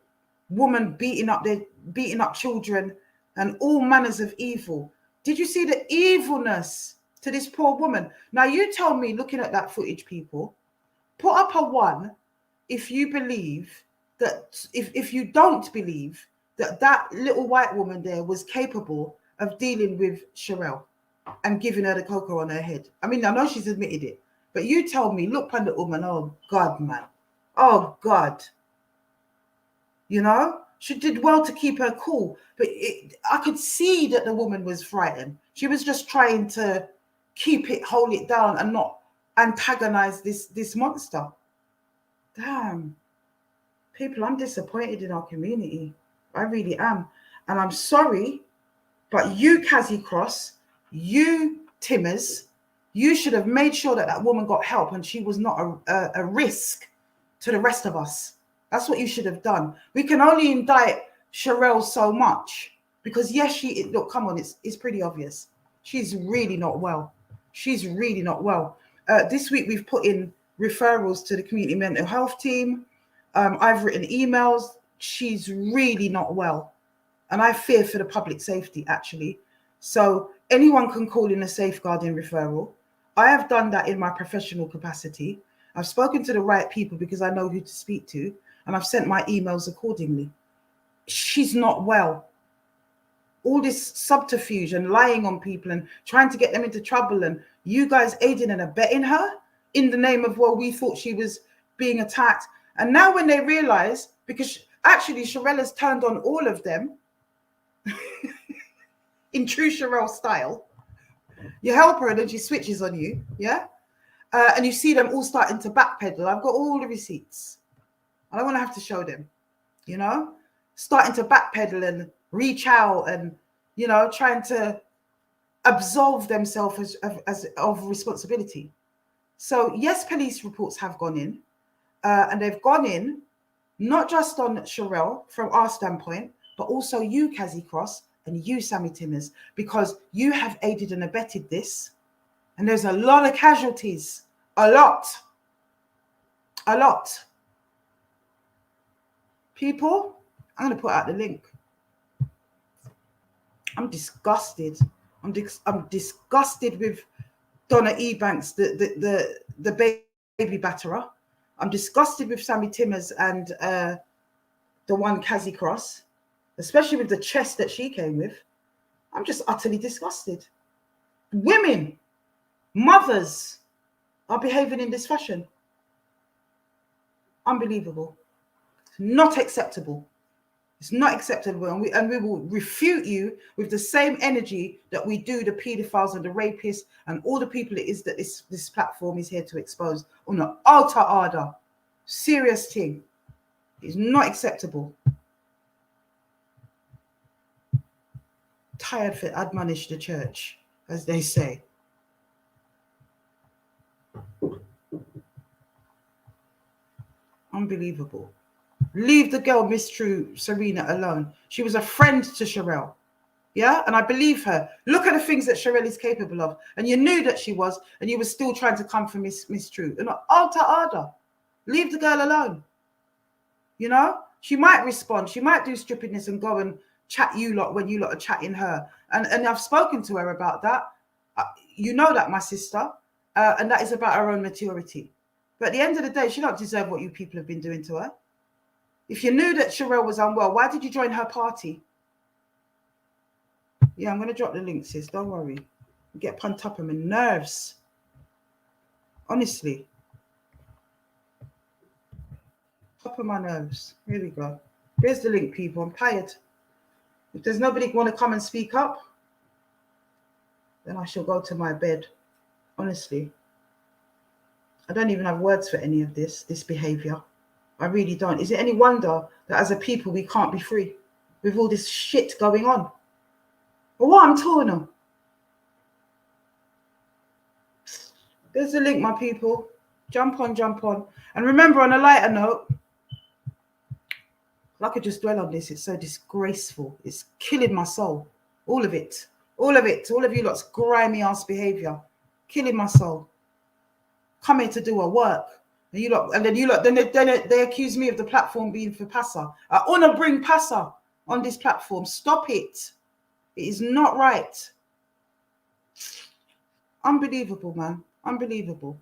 Woman beating up children and all manners of evil. Did you see the evilness to this poor woman? Now you tell me, looking at that footage, people, put up a 1 if you believe that, if you don't believe that little white woman there was capable of dealing with Sherelle and giving her the cocoa on her head. I mean, I know she's admitted it, but you tell me, look on the woman, oh God, man. Oh God. You know, She did well to keep her cool, but I could see that the woman was frightened. She was just trying to hold it down and not antagonize this monster. Damn. People, I'm disappointed in our community. I really am. And I'm sorry, but you, Cassie Cross, you, Timmers, you should have made sure that that woman got help and she was not a risk to the rest of us. That's what you should have done. We can only indict Sherelle so much because, yes, look, come on, it's pretty obvious. She's really not well. She's really not well. This week, we've put in referrals to the community mental health team. I've written emails. She's really not well. And I fear for the public safety, actually. So anyone can call in a safeguarding referral. I have done that in my professional capacity. I've spoken to the right people because I know who to speak to, and I've sent my emails accordingly. She's not well. All this subterfuge and lying on people and trying to get them into trouble, and you guys aiding and abetting her in the name of, well, we thought she was being attacked. And now when they realize, because actually Sherelle has turned on all of them in true Sherelle style, you help her and then she switches on you, yeah? And you see them all starting to backpedal. I've got all the receipts. I don't want to have to show them, you know? Starting to backpedal and reach out and, you know, trying to absolve themselves of responsibility. So, yes, police reports have gone in. And they've gone in not just on Sherelle from our standpoint, but also you, Cassie Cross, and you, Sammy Timmers, because you have aided and abetted this. And there's a lot of casualties. A lot. People, I'm going to put out the link. I'm disgusted. I'm disgusted with Donna Ebanks, the baby batterer. I'm disgusted with Sammy Timmers and the one Cassie Cross, especially with the chest that she came with. I'm just utterly disgusted. Women, mothers are behaving in this fashion. Unbelievable. It's not acceptable. It's not acceptable. And we will refute you with the same energy that we do the pedophiles and the rapists and all the people it is that this platform is here to expose on an altar order. Serious thing. It's not acceptable. Tired for admonish the church, as they say. Unbelievable. Leave the girl, Miss True Serena, alone. She was a friend to Sherelle. Yeah, and I believe her. Look at the things that Sherelle is capable of. And you knew that she was, and you were still trying to come for Miss True. And alter order. Leave the girl alone. You know, she might respond. She might do stupidness and go and chat you lot when you lot are chatting her. And I've spoken to her about that. You know that, my sister. And that is about her own maturity. But at the end of the day, she don't deserve what you people have been doing to her. If you knew that Sherelle was unwell, why did you join her party? Yeah, I'm going to drop the link, sis. Don't worry. Get pumped up on my nerves. Honestly. Top of my nerves. Here we go. Here's the link, people. I'm tired. If there's nobody want to come and speak up, then I shall go to my bed. Honestly. I don't even have words for any of this behavior. I really don't. Is it any wonder that as a people we can't be free with all this shit going on? But what I'm talking on? There's a link, my people. Jump on. And remember, on a lighter note, I could just dwell on this. It's so disgraceful. It's killing my soul. All of it. All of you lot's grimy ass behavior. Killing my soul. Come here to do a work. And then they accuse me of the platform being for Passa. I want to bring Passa on this platform. Stop it. It is not right. Unbelievable, man. Unbelievable.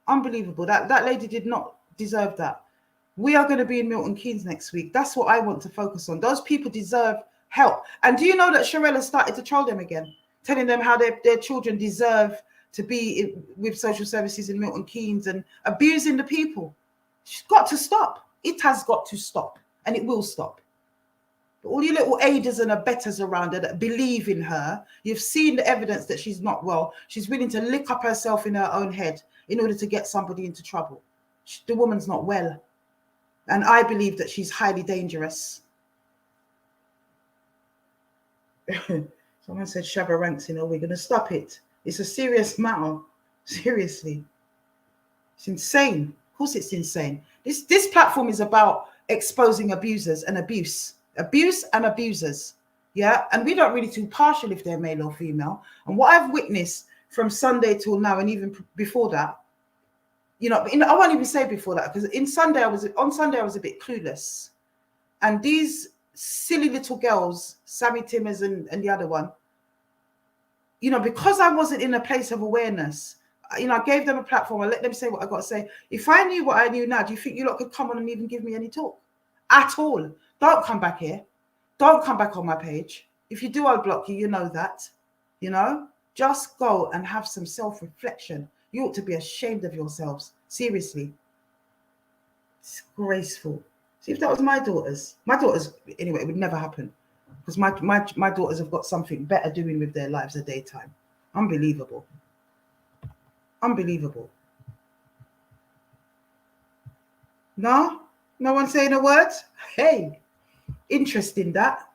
That lady did not deserve that. We are going to be in Milton Keynes next week. That's what I want to focus on. Those people deserve help. And do you know that Sherelle has started to troll them again? Telling them how their children deserve to be with social services in Milton Keynes and abusing the people. It's got to stop. It has got to stop. And it will stop. All you little aiders and abettors around her that believe in her, you've seen the evidence that she's not well. She's willing to lick up herself in her own head in order to get somebody into trouble. The woman's not well. And I believe that she's highly dangerous. Someone said Shabba ranks in, we're going to stop it. It's a serious matter. Seriously. It's insane. Of course it's insane. This platform is about exposing abusers and abuse and abusers. Yeah. And we don't really too partial if they're male or female. And what I've witnessed from Sunday till now, and even before that, you know, I won't even say before that, because on Sunday I was a bit clueless. And these silly little girls, Sammy Timmers and the other one, you know, because I wasn't in a place of awareness, you know, I gave them a platform. I let them say what I got to say. If I knew what I knew now, do you think you lot could come on and even give me any talk at all? Don't come back here. Don't come back on my page. If you do, I'll block you. You know that. You know, just go and have some self-reflection. You ought to be ashamed of yourselves. Seriously. Disgraceful. See, if that was my daughters, anyway, it would never happen. Because my daughters have got something better doing with their lives a daytime. Unbelievable. Unbelievable. No? No one saying a word? Hey, interesting that.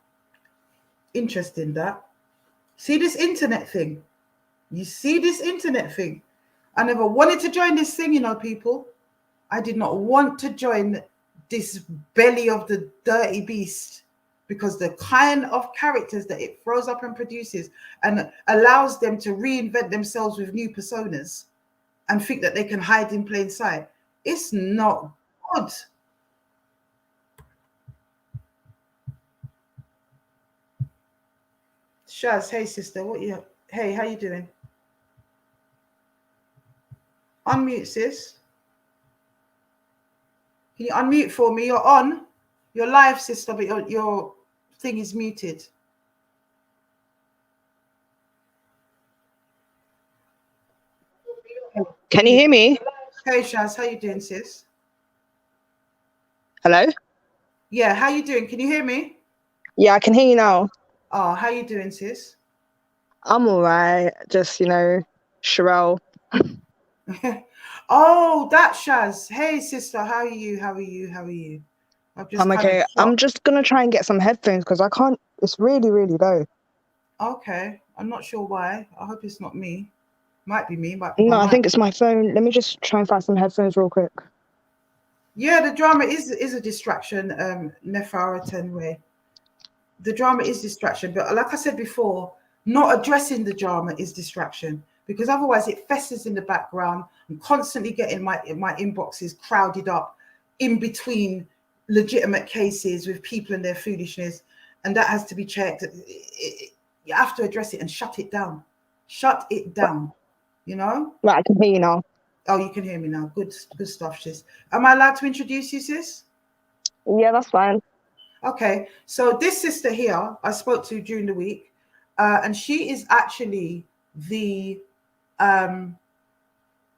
Interesting that. See this internet thing? You see this internet thing? I never wanted to join this thing, you know, people. I did not want to join this belly of the dirty beast, because the kind of characters that it throws up and produces and allows them to reinvent themselves with new personas and think that they can hide in plain sight. It's not good. Shaz, hey sister, hey, how you doing? Unmute, sis. Can you unmute for me? You're on. You're live, sister, but your thing is muted. Can you hear me? Hey, Shaz, how you doing, sis? Hello? Yeah, how you doing? Can you hear me? Yeah, I can hear you now. Oh, how you doing, sis? I'm all right. Just, you know, Sherelle. Oh, that Shaz. Hey, sister, how are you? How are you? How are you? I'm okay. I'm just going to try and get some headphones because I can't. It's really, really low. Okay. I'm not sure why. I hope it's not me. Might be me. No, I think it's my phone. Let me just try and find some headphones real quick. Yeah, the drama is a distraction, Nefara Tenwe. The drama is distraction. But like I said before, not addressing the drama is distraction, because otherwise it festers in the background. I'm constantly getting my inboxes crowded up in between legitimate cases with people and their foolishness. And that has to be checked. You have to address it and shut it down. Shut it down. You know? Right, I can hear you now. Oh, you can hear me now. Good stuff, sis. Am I allowed to introduce you, sis? Yeah, that's fine. Okay. So this sister here, I spoke to during the week, and she is actually the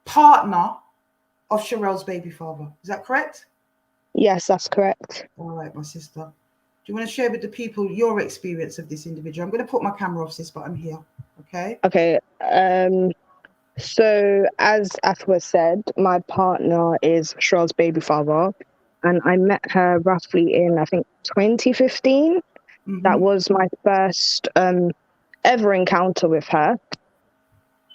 partner of Sherelle's baby father. Is that correct? Yes, that's correct. All right, my sister. Do you want to share with the people your experience of this individual? I'm going to put my camera off, sis, but I'm here. Okay. Okay. So as Afua said, my partner is Sherelle's baby father, and I met her roughly in, I think, 2015. Mm-hmm. That was my first ever encounter with her.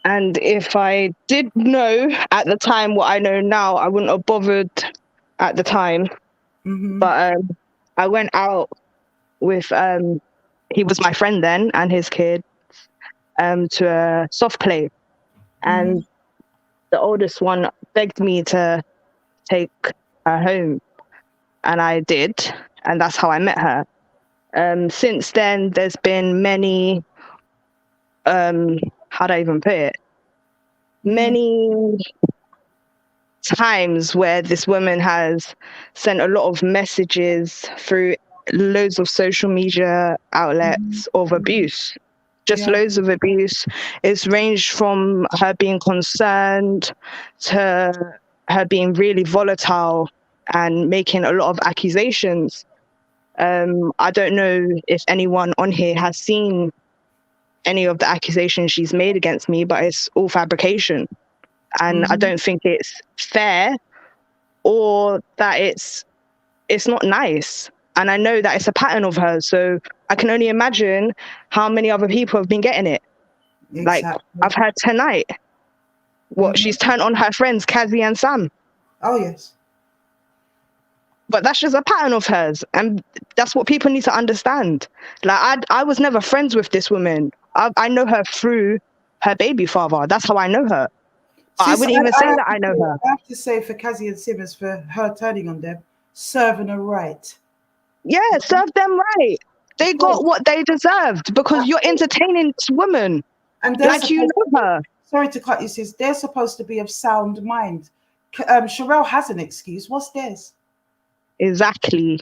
And if I did know at the time what I know now, I wouldn't have bothered at the time. Mm-hmm. But I went out with, he was my friend then, and his kid, to a soft play. And mm-hmm. the oldest one begged me to take her home. And I did. And that's how I met her. Since then, there's been many, how do I even put it? Many times where this woman has sent a lot of messages through loads of social media outlets of abuse. Just loads of abuse. It's ranged from her being concerned to her being really volatile and making a lot of accusations. I don't know if anyone on here has seen any of the accusations she's made against me, but it's all fabrication. And I don't think it's fair or that it's not nice. And I know that it's a pattern of hers. So I can only imagine how many other people have been getting it. Exactly. Like I've heard tonight, she's turned on her friends, Kazi and Sam. Oh, yes. But that's just a pattern of hers. And that's what people need to understand. Like I was never friends with this woman. I know her through her baby father. That's how I know her. I wouldn't even say that I know her. I have to say for Kazi and Simmons, for her turning on them, serving her right. Yeah, serve them right. They got what they deserved because you're entertaining this woman. And like you know her. Sorry to cut you, sis. They're supposed to be of sound mind. Sherelle has an excuse. What's theirs? Exactly.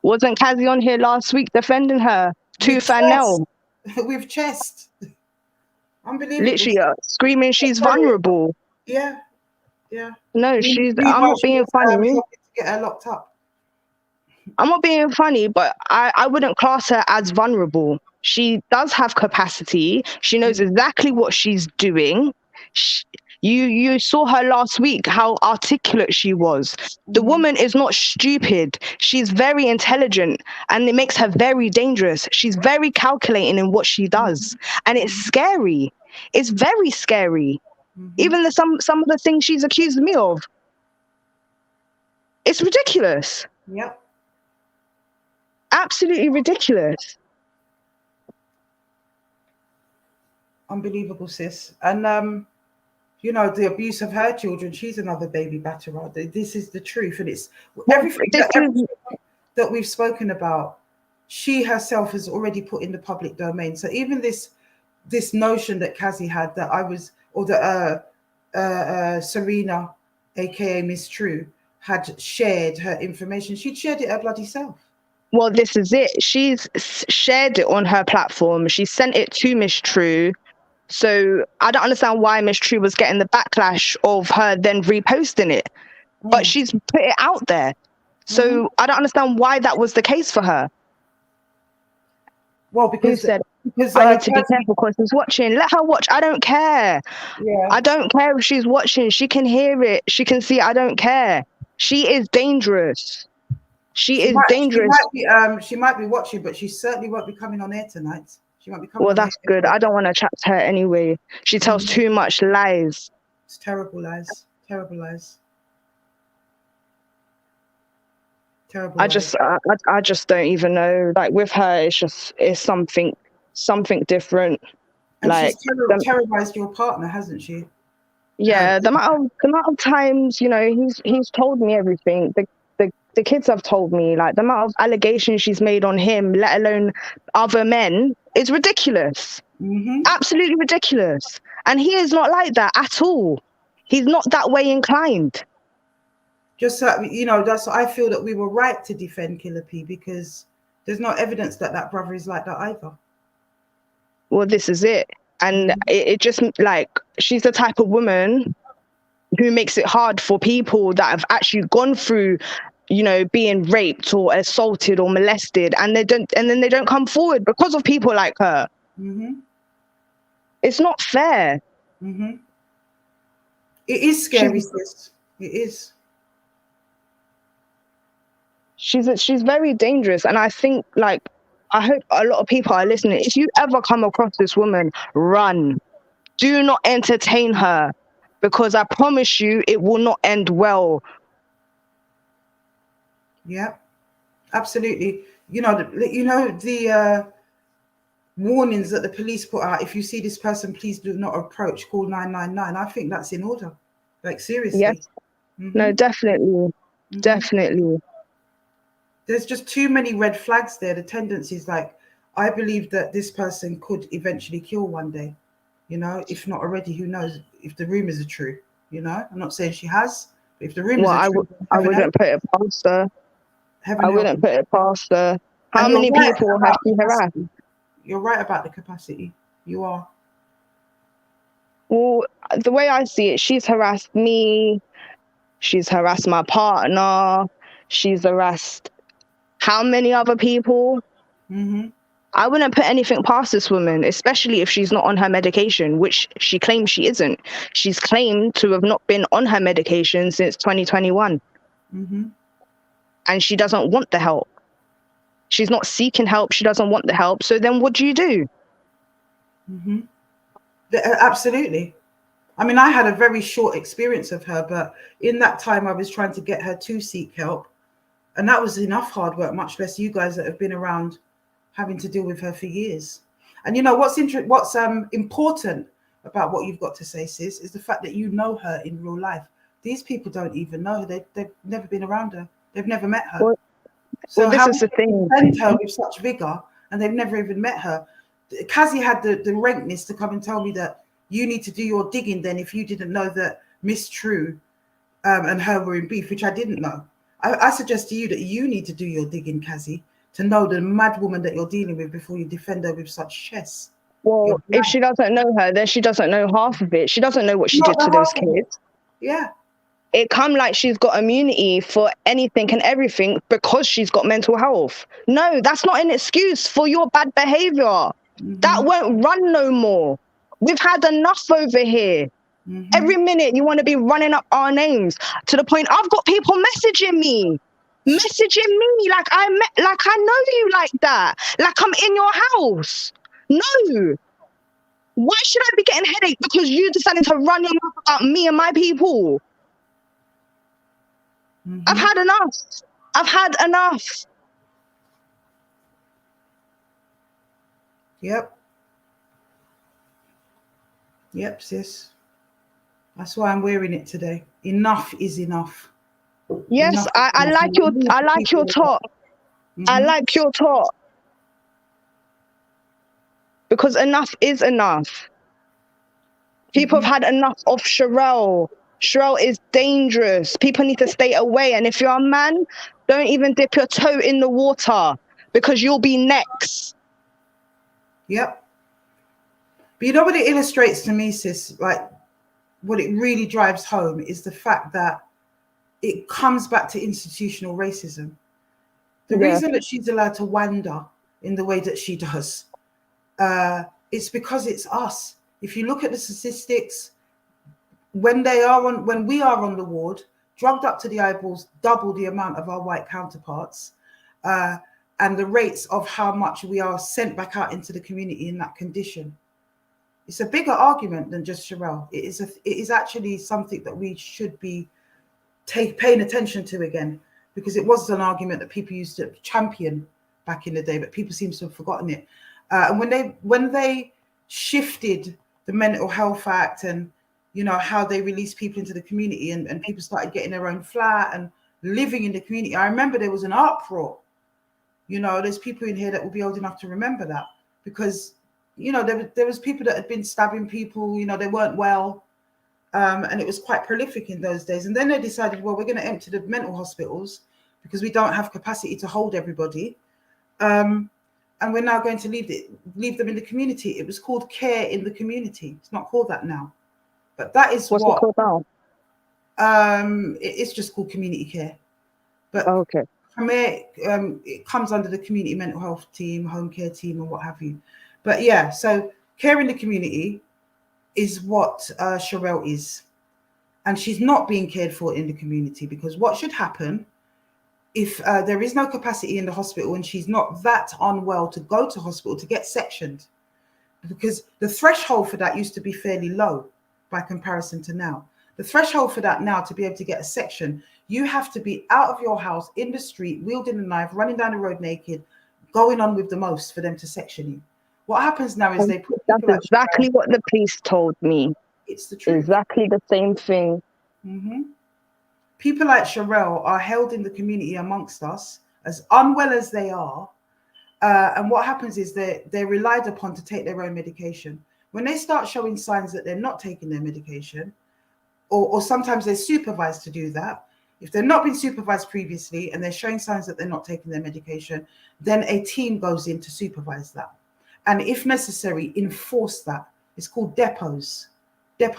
Wasn't Kazi on here last week defending her tooth and nail? With chest. Unbelievable. Literally screaming she's vulnerable. Yeah. No, I'm not being funny. To get her locked up. I'm not being funny, but I wouldn't class her as vulnerable. She does have capacity. She knows exactly what she's doing. You saw her last week, how articulate she was. The woman is not stupid. She's very intelligent, and it makes her very dangerous. She's very calculating in what she does, and it's scary. It's very scary. Even some of the things she's accused me of. It's ridiculous. Yep. Absolutely ridiculous. Unbelievable, sis. And the abuse of her children, she's another baby batterer. This is the truth. And it's everything that we've spoken about, she herself has already put in the public domain. So even this notion that Kazi had that I was, or that Serena, aka Miss True, had shared her information, she'd shared it her bloody self. Well, this is it. She's shared it on her platform. She sent it to Miss True. So I don't understand why Miss True was getting the backlash of her then reposting it. But she's put it out there. So I don't understand why that was the case for her. Well, because I need to be careful because she's watching. Let her watch. I don't care. Yeah. I don't care if she's watching. She can hear it. She can see. I don't care. She is dangerous. She is dangerous. She might be watching, but she certainly won't be coming on air tonight. She won't be coming. Well, that's good. I don't want to chat to her anyway. She tells too much lies. It's terrible lies. Terrible lies. Terrible. I just don't even know. Like with her, it's something different. And like she's terrorized your partner, hasn't she? Yeah, the amount of times, he's told me everything. The kids have told me, like, the amount of allegations she's made on him, let alone other men, is ridiculous. Absolutely ridiculous. And he is not like that at all. He's not that way inclined. Just that's I feel that we were right to defend Killer P because there's no evidence that brother is like that either. Well, this is it. And it just, like, she's the type of woman who makes it hard for people that have actually gone through, being raped or assaulted or molested, and then they don't come forward because of people like her. It's not fair. It is scary, sis. It is. She's very dangerous, and I think, like, I hope a lot of people are listening. If you ever come across this woman, run. Do not entertain her, because I promise you it will not end well. Yeah, absolutely. The warnings that the police put out, if you see this person, please do not approach, call 999. I think that's in order. Like, seriously. Yes. No, definitely. Definitely. There's just too many red flags there. The tendency is, like, I believe that this person could eventually kill one day, if not already, who knows, if the rumors are true, I'm not saying she has, but if the rumors are true. I wouldn't put it past her. I wouldn't put it past her. How many people have she harassed? You're right about the capacity. You are. Well, the way I see it, she's harassed me. She's harassed my partner. She's harassed how many other people? Mm-hmm. I wouldn't put anything past this woman, especially if she's not on her medication, which she claims she isn't. She's claimed to have not been on her medication since 2021. Mm-hmm. And she doesn't want the help. She's not seeking help. She doesn't want the help. So then what do you do? Mm-hmm. Absolutely. I mean, I had a very short experience of her, but in that time I was trying to get her to seek help. And that was enough hard work, much less you guys that have been around having to deal with her for years. And you know, what's important about what you've got to say, sis, is the fact that you know her in real life. These people don't even know her. They've never been around her. They've never met her. So this how is the thing. defend her with such vigor, and they've never even met her? Kazi had the rankness to come and tell me that you need to do your digging then if you didn't know that Miss True and her were in beef, which I didn't know. I suggest to you that you need to do your digging, Kazi, to know the mad woman that you're dealing with before you defend her with such chess. Well, if she doesn't know her, then she doesn't know half of it. She doesn't know what she Not did to the those half of it. kids. Yeah. It come like she's got immunity for anything and everything because she's got mental health. No, that's not an excuse for your bad behavior. Mm-hmm. That won't run no more. We've had enough over here. Mm-hmm. Every minute you want to be running up our names to the point I've got people messaging me like I know you like that, like I'm in your house. No. Why should I be getting headache because you decided to run your mouth about me and my people? Mm-hmm. I've had enough. Yep, sis. That's why I'm wearing it today. Enough is enough. Yes, enough I like your talk. Mm-hmm. I like your talk. Because enough is enough. People have had enough of Sherelle. Sherelle is dangerous. People need to stay away. And if you're a man, don't even dip your toe in the water because you'll be next. Yep. But you know what it illustrates to me, sis? Like, what it really drives home is the fact that it comes back to institutional racism. The reason that she's allowed to wander in the way that she does, it's because it's us. If you look at the statistics, when we are on the ward, drugged up to the eyeballs, double the amount of our white counterparts, and the rates of how much we are sent back out into the community in that condition. It's a bigger argument than just Sherelle. It is actually something that we should be paying attention to again, because it was an argument that people used to champion back in the day, but people seem to have forgotten it. And when they shifted the Mental Health Act and you know how they released people into the community and people started getting their own flat and living in the community, I remember there was an uproar. You know, there's people in here that will be old enough to remember that, because you know there was people that had been stabbing people. You know, they weren't well. And it was quite prolific in those days. And then they decided, well, we're going to empty the mental hospitals because we don't have capacity to hold everybody. And we're now going to leave them in the community. It was called care in the community. It's not called that now. But that is what's it called now? It's just called community care. But okay. From it comes under the community mental health team, home care team, and what have you. But yeah, so care in the community is what Sherelle is. And she's not being cared for in the community, because what should happen if there is no capacity in the hospital and she's not that unwell to go to hospital to get sectioned, because the threshold for that used to be fairly low by comparison to now. The threshold for that now to be able to get a section, you have to be out of your house in the street, wielding a knife, running down the road naked, going on with the most for them to section you. What happens now is they put that's exactly what the police told me. It's the truth. Exactly the same thing. Mm-hmm. People like Sherelle are held in the community amongst us, as unwell as they are. And what happens is they're relied upon to take their own medication. When they start showing signs that they're not taking their medication, or sometimes they're supervised to do that, if they've not been supervised previously and they're showing signs that they're not taking their medication, then a team goes in to supervise that. And if necessary, enforce that. It's called depot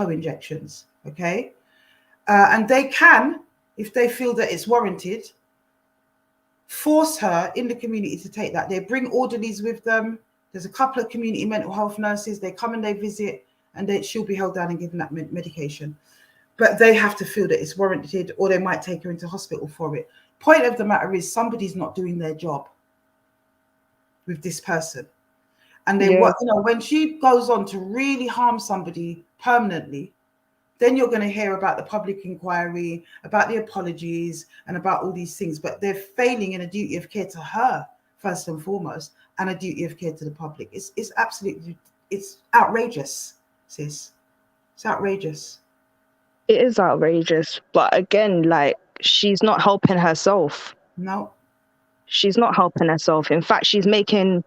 injections, okay? And they can, if they feel that it's warranted, force her in the community to take that. They bring orderlies with them. There's a couple of community mental health nurses. They come and they visit, and she'll be held down and given that medication. But they have to feel that it's warranted, or they might take her into hospital for it. Point of the matter is, somebody's not doing their job with this person. And they, when she goes on to really harm somebody permanently, then you're going to hear about the public inquiry, about the apologies, and about all these things. But they're failing in a duty of care to her, first and foremost, and a duty of care to the public. It's absolutely, it's outrageous, sis. It's outrageous. It is outrageous. But again, like, she's not helping herself. No. She's not helping herself. In fact, she's making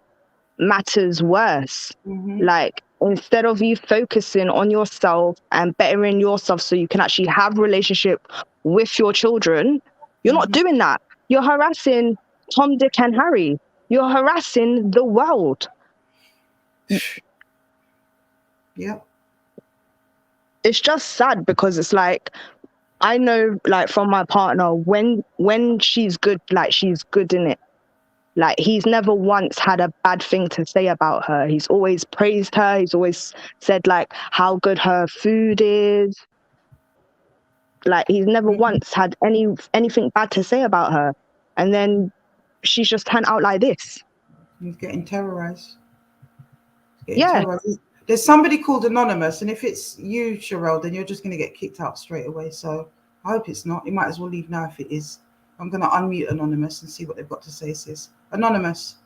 matters worse. Like, instead of you focusing on yourself and bettering yourself so you can actually have a relationship with your children, you're not doing that. You're harassing Tom, Dick, and Harry. You're harassing the world. Yeah. It's just sad because it's like, I know, like, from my partner, when she's good, like, she's good in it. Like, he's never once had a bad thing to say about her. He's always praised her. He's always said, like, how good her food is. Like, he's never once had anything bad to say about her. And then she's just turned out like this. He's getting terrorized. Terrorized. There's somebody called Anonymous, and if it's you, Sherelle, then you're just going to get kicked out straight away. So I hope it's not. You might as well leave now if it is. I'm going to unmute Anonymous and see what they've got to say, sis. Anonymous.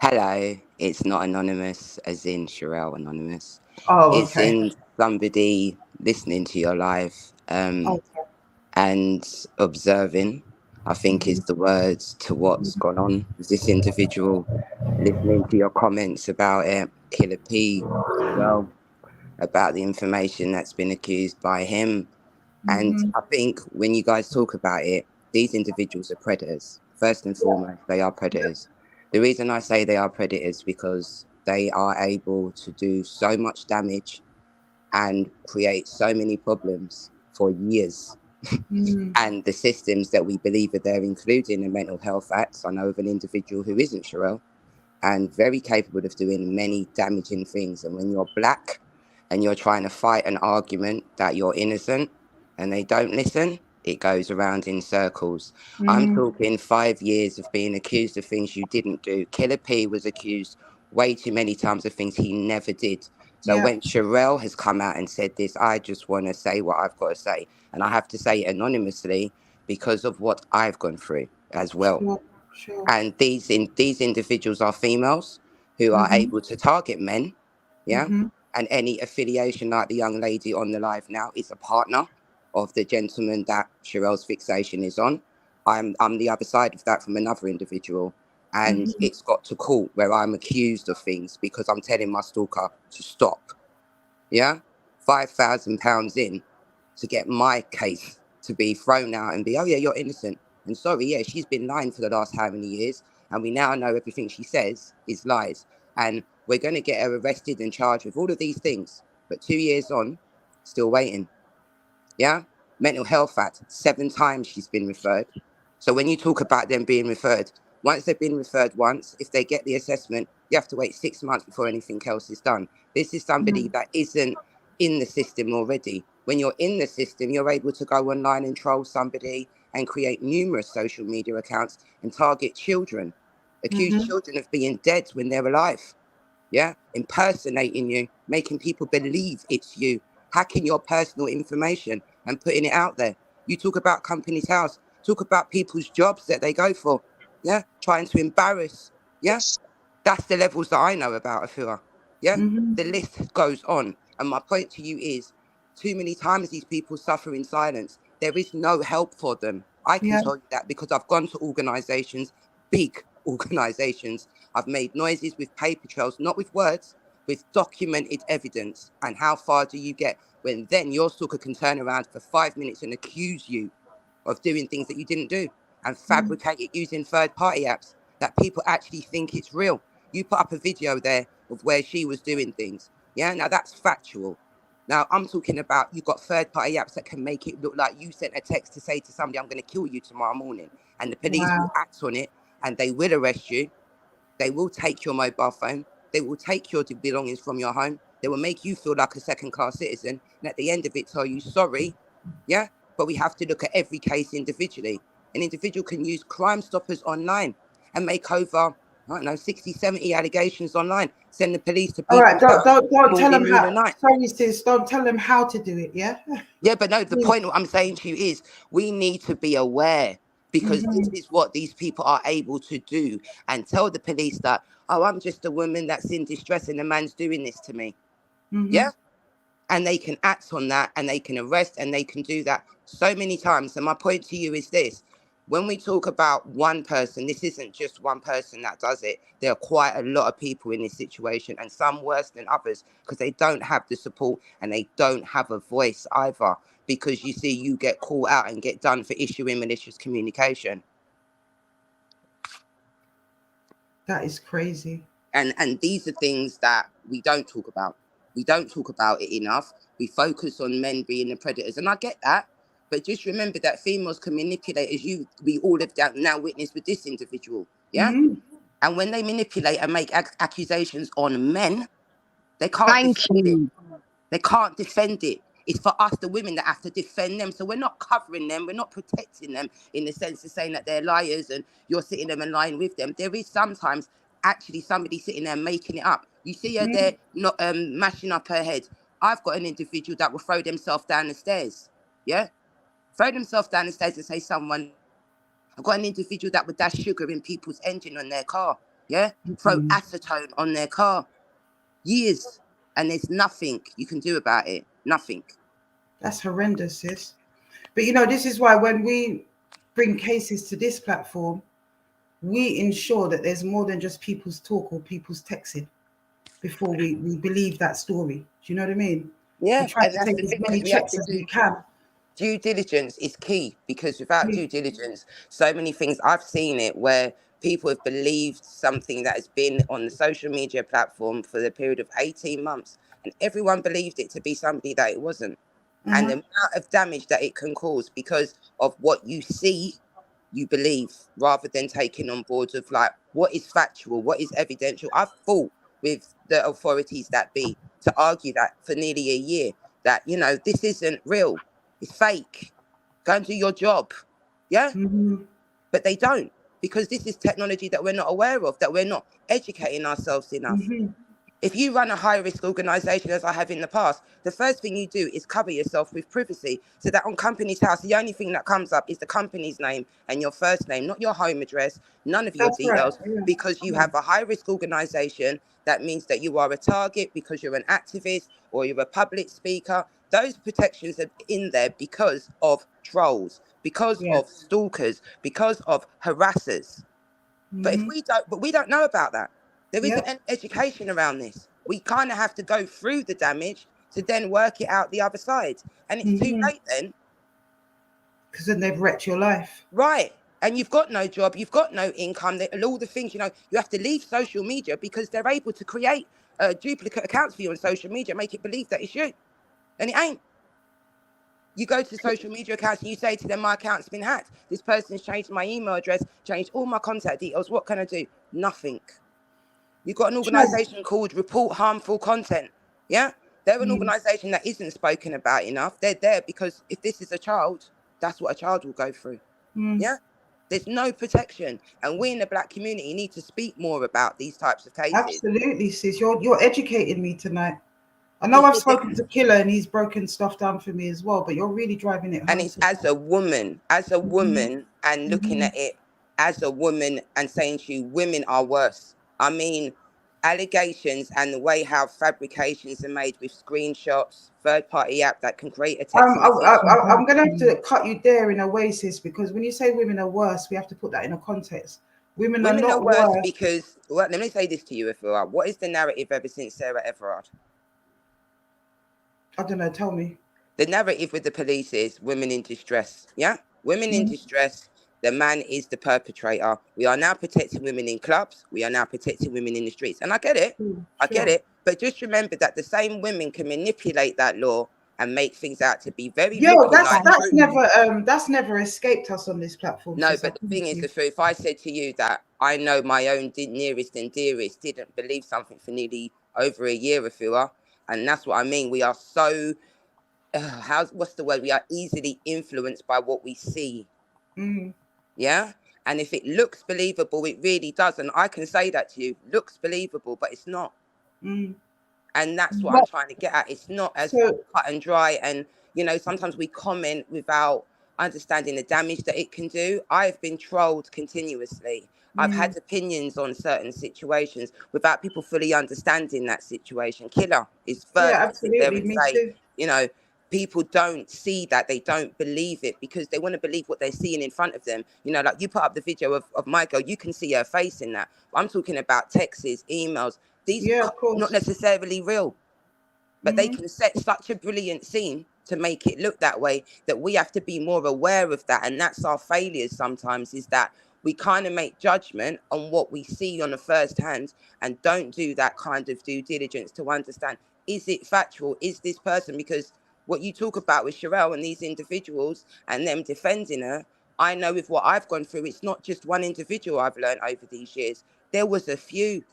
Hello, it's not Anonymous as in Sherelle Anonymous. Oh, it's in somebody listening to your live and observing, I think is the words to what's gone on with this individual, listening to your comments about it, Killer P as well, about the information that's been accused by him. And I think when you guys talk about it, these individuals are predators. First and foremost, they are predators. The reason I say they are predators because they are able to do so much damage and create so many problems for years. And the systems that we believe are there, including the mental health acts. I know of an individual who isn't Sherelle and very capable of doing many damaging things. And when you're black and you're trying to fight an argument that you're innocent and they don't listen, it goes around in circles. I'm talking 5 years of being accused of things you didn't do. Killer P was accused way too many times of things he never did. So when Sherelle has come out and said this, I just want to say what I've got to say. And I have to say it anonymously because of what I've gone through as well. Sure. And these individuals are females who are able to target men. And any affiliation like the young lady on the live now is a partner of the gentleman that Sherelle's fixation is on. I'm the other side of that from another individual. And it's got to court where I'm accused of things because I'm telling my stalker to stop. £5,000 in to get my case to be thrown out and be, oh yeah, you're innocent. And sorry, yeah, she's been lying for the last how many years. And we now know everything she says is lies. And we're going to get her arrested and charged with all of these things. But 2 years on, still waiting. Mental Health Act, 7 times she's been referred. So when you talk about them being referred, once they've been referred once, if they get the assessment, you have to wait 6 months before anything else is done. This is somebody that isn't in the system already. When you're in the system, you're able to go online and troll somebody and create numerous social media accounts and target children, accuse children of being dead when they're alive. Impersonating you, making people believe it's you, hacking your personal information and putting it out there. You talk about company's house, talk about people's jobs that they go for, trying to embarrass, That's the levels that I know about Afua, The list goes on. And my point to you is, too many times these people suffer in silence. There is no help for them. I can tell you that because I've gone to organisations, big organisations. I've made noises with paper trails, not with words, with documented evidence. And how far do you get when then your stalker can turn around for 5 minutes and accuse you of doing things that you didn't do and fabricate it using third-party apps that people actually think it's real. You put up a video there of where she was doing things. Now that's factual. Now I'm talking about you've got third-party apps that can make it look like you sent a text to say to somebody, I'm going to kill you tomorrow morning. And the police will act on it and they will arrest you. They will take your mobile phone. They will take your belongings from your home. They will make you feel like a second-class citizen. And at the end of it, tell you, sorry, yeah? But we have to look at every case individually. An individual can use Crime Stoppers online and make over, I don't know, 60, 70 allegations online. Send the police to All right, people's house don't tell morning, them noon how. and night. Sorry, sis. Don't tell them how to do it. Yeah. Yeah, but no, the point what I'm saying to you is we need to be aware, because this is what these people are able to do, and tell the police that, oh, I'm just a woman that's in distress and the man's doing this to me. Yeah? And they can act on that, and they can arrest, and they can do that so many times. And my point to you is this. When we talk about one person, this isn't just one person that does it. There are quite a lot of people in this situation, and some worse than others, because they don't have the support and they don't have a voice either. Because you see, you get called out and get done for issuing malicious communication. That is crazy. And these are things that we don't talk about. We don't talk about it enough. We focus on men being the predators. And I get that. But just remember that females can manipulate, as we all have now witnessed with this individual. Yeah? And when they manipulate and make accusations on men, they can't defend it. They can't defend it. It's for us, the women, that have to defend them. So we're not covering them. We're not protecting them in the sense of saying that they're liars and you're sitting them in line with them. There is sometimes actually somebody sitting there making it up. You see her there not mashing up her head. I've got an individual that will throw themselves down the stairs. Yeah? Throw themselves down the stairs and say someone. I've got an individual that would dash sugar in people's engine on their car. Yeah? Throw acetone on their car. Years. And there's nothing you can do about it. Nothing. That's horrendous, sis. But you know, this is why when we bring cases to this platform, we ensure that there's more than just people's talk or people's texting before we believe that story. Do you know what I mean? Yeah, We try and to that's take the as thing, many we have checks to as do. we can. Due diligence is key, because without due diligence, so many things, I've seen it where people have believed something that has been on the social media platform for the period of 18 months, and everyone believed it to be somebody that it wasn't. And the amount of damage that it can cause because of what you see, you believe, rather than taking on board of like what is factual, what is evidential. I've fought with the authorities that be to argue that for nearly a year, that, you know, this isn't real, it's fake, go and do your job. Yeah. But they don't, because this is technology that we're not aware of, that we're not educating ourselves enough. If you run a high-risk organisation, as I have in the past, the first thing you do is cover yourself with privacy, so that on Companies House, the only thing that comes up is the company's name and your first name, not your home address, none of your details, because you have a high-risk organisation. That means that you are a target because you're an activist or you're a public speaker. Those protections are in there because of trolls, because of stalkers, because of harassers. But if we don't know about that. There isn't an education around this. We kind of have to go through the damage to then work it out the other side. And it's too late then. Because then they've wrecked your life. Right. And you've got no job, you've got no income, and all the things, you know, you have to leave social media because they're able to create duplicate accounts for you on social media, make it believe that it's you. And it ain't. You go to social media accounts and you say to them, my account's been hacked. This person's changed my email address, changed all my contact details. What can I do? Nothing. You've got an organisation called Report Harmful Content. Yeah? They're an organisation that isn't spoken about enough. They're there because if this is a child, that's what a child will go through. Yeah? There's no protection. And we in the black community need to speak more about these types of cases. Absolutely, sis. You're educating me tonight. I know I've spoken to Killer and he's broken stuff down for me as well, but you're really driving it home. And it's as a woman, and looking at it as a woman and saying to you, women are worse. I mean, allegations and the way how fabrications are made with screenshots, third-party app that can create a text message. I'm going to have to cut you there in a way, sis, because when you say women are worse, we have to put that in a context. Women are not worse because, well, let me say this to you, Afua. What is the narrative ever since Sarah Everard? I don't know, tell me. The narrative with the police is women in distress. Yeah? Women in distress. The man is the perpetrator. We are now protecting women in clubs. We are now protecting women in the streets. And I get it. I get it. But just remember that the same women can manipulate that law and make things out to be very Yo, looking like that's never escaped us on this platform. no, Sis, I but the thing promise is, you. the truth. If I said to you that I know my own nearest and dearest didn't believe something for nearly over a year, Afua, and that's what I mean. We are so what's the word? We are easily influenced by what we see. Yeah. And if it looks believable, it really does. And I can say that to you, looks believable, but it's not. And that's what I'm trying to get at. It's not as cut and dry. And, you know, sometimes we comment without understanding the damage that it can do. I've been trolled continuously. I've had opinions on certain situations without people fully understanding that situation. Killer is Yeah, first to sit there absolutely. and Me say, too. you know, people don't see that. They don't believe it because they want to believe what they're seeing in front of them. You know, like you put up the video of my girl, you can see her face in that. I'm talking about texts, emails. These of course. not necessarily real, but they can set such a brilliant scene to make it look that way that we have to be more aware of that. And that's our failures sometimes, is that we kind of make judgment on what we see on the first hand and don't do that kind of due diligence to understand, is it factual? Is this person? Because what you talk about with Sherelle and these individuals and them defending her, I know with what I've gone through, it's not just one individual I've learned over these years. There was a few.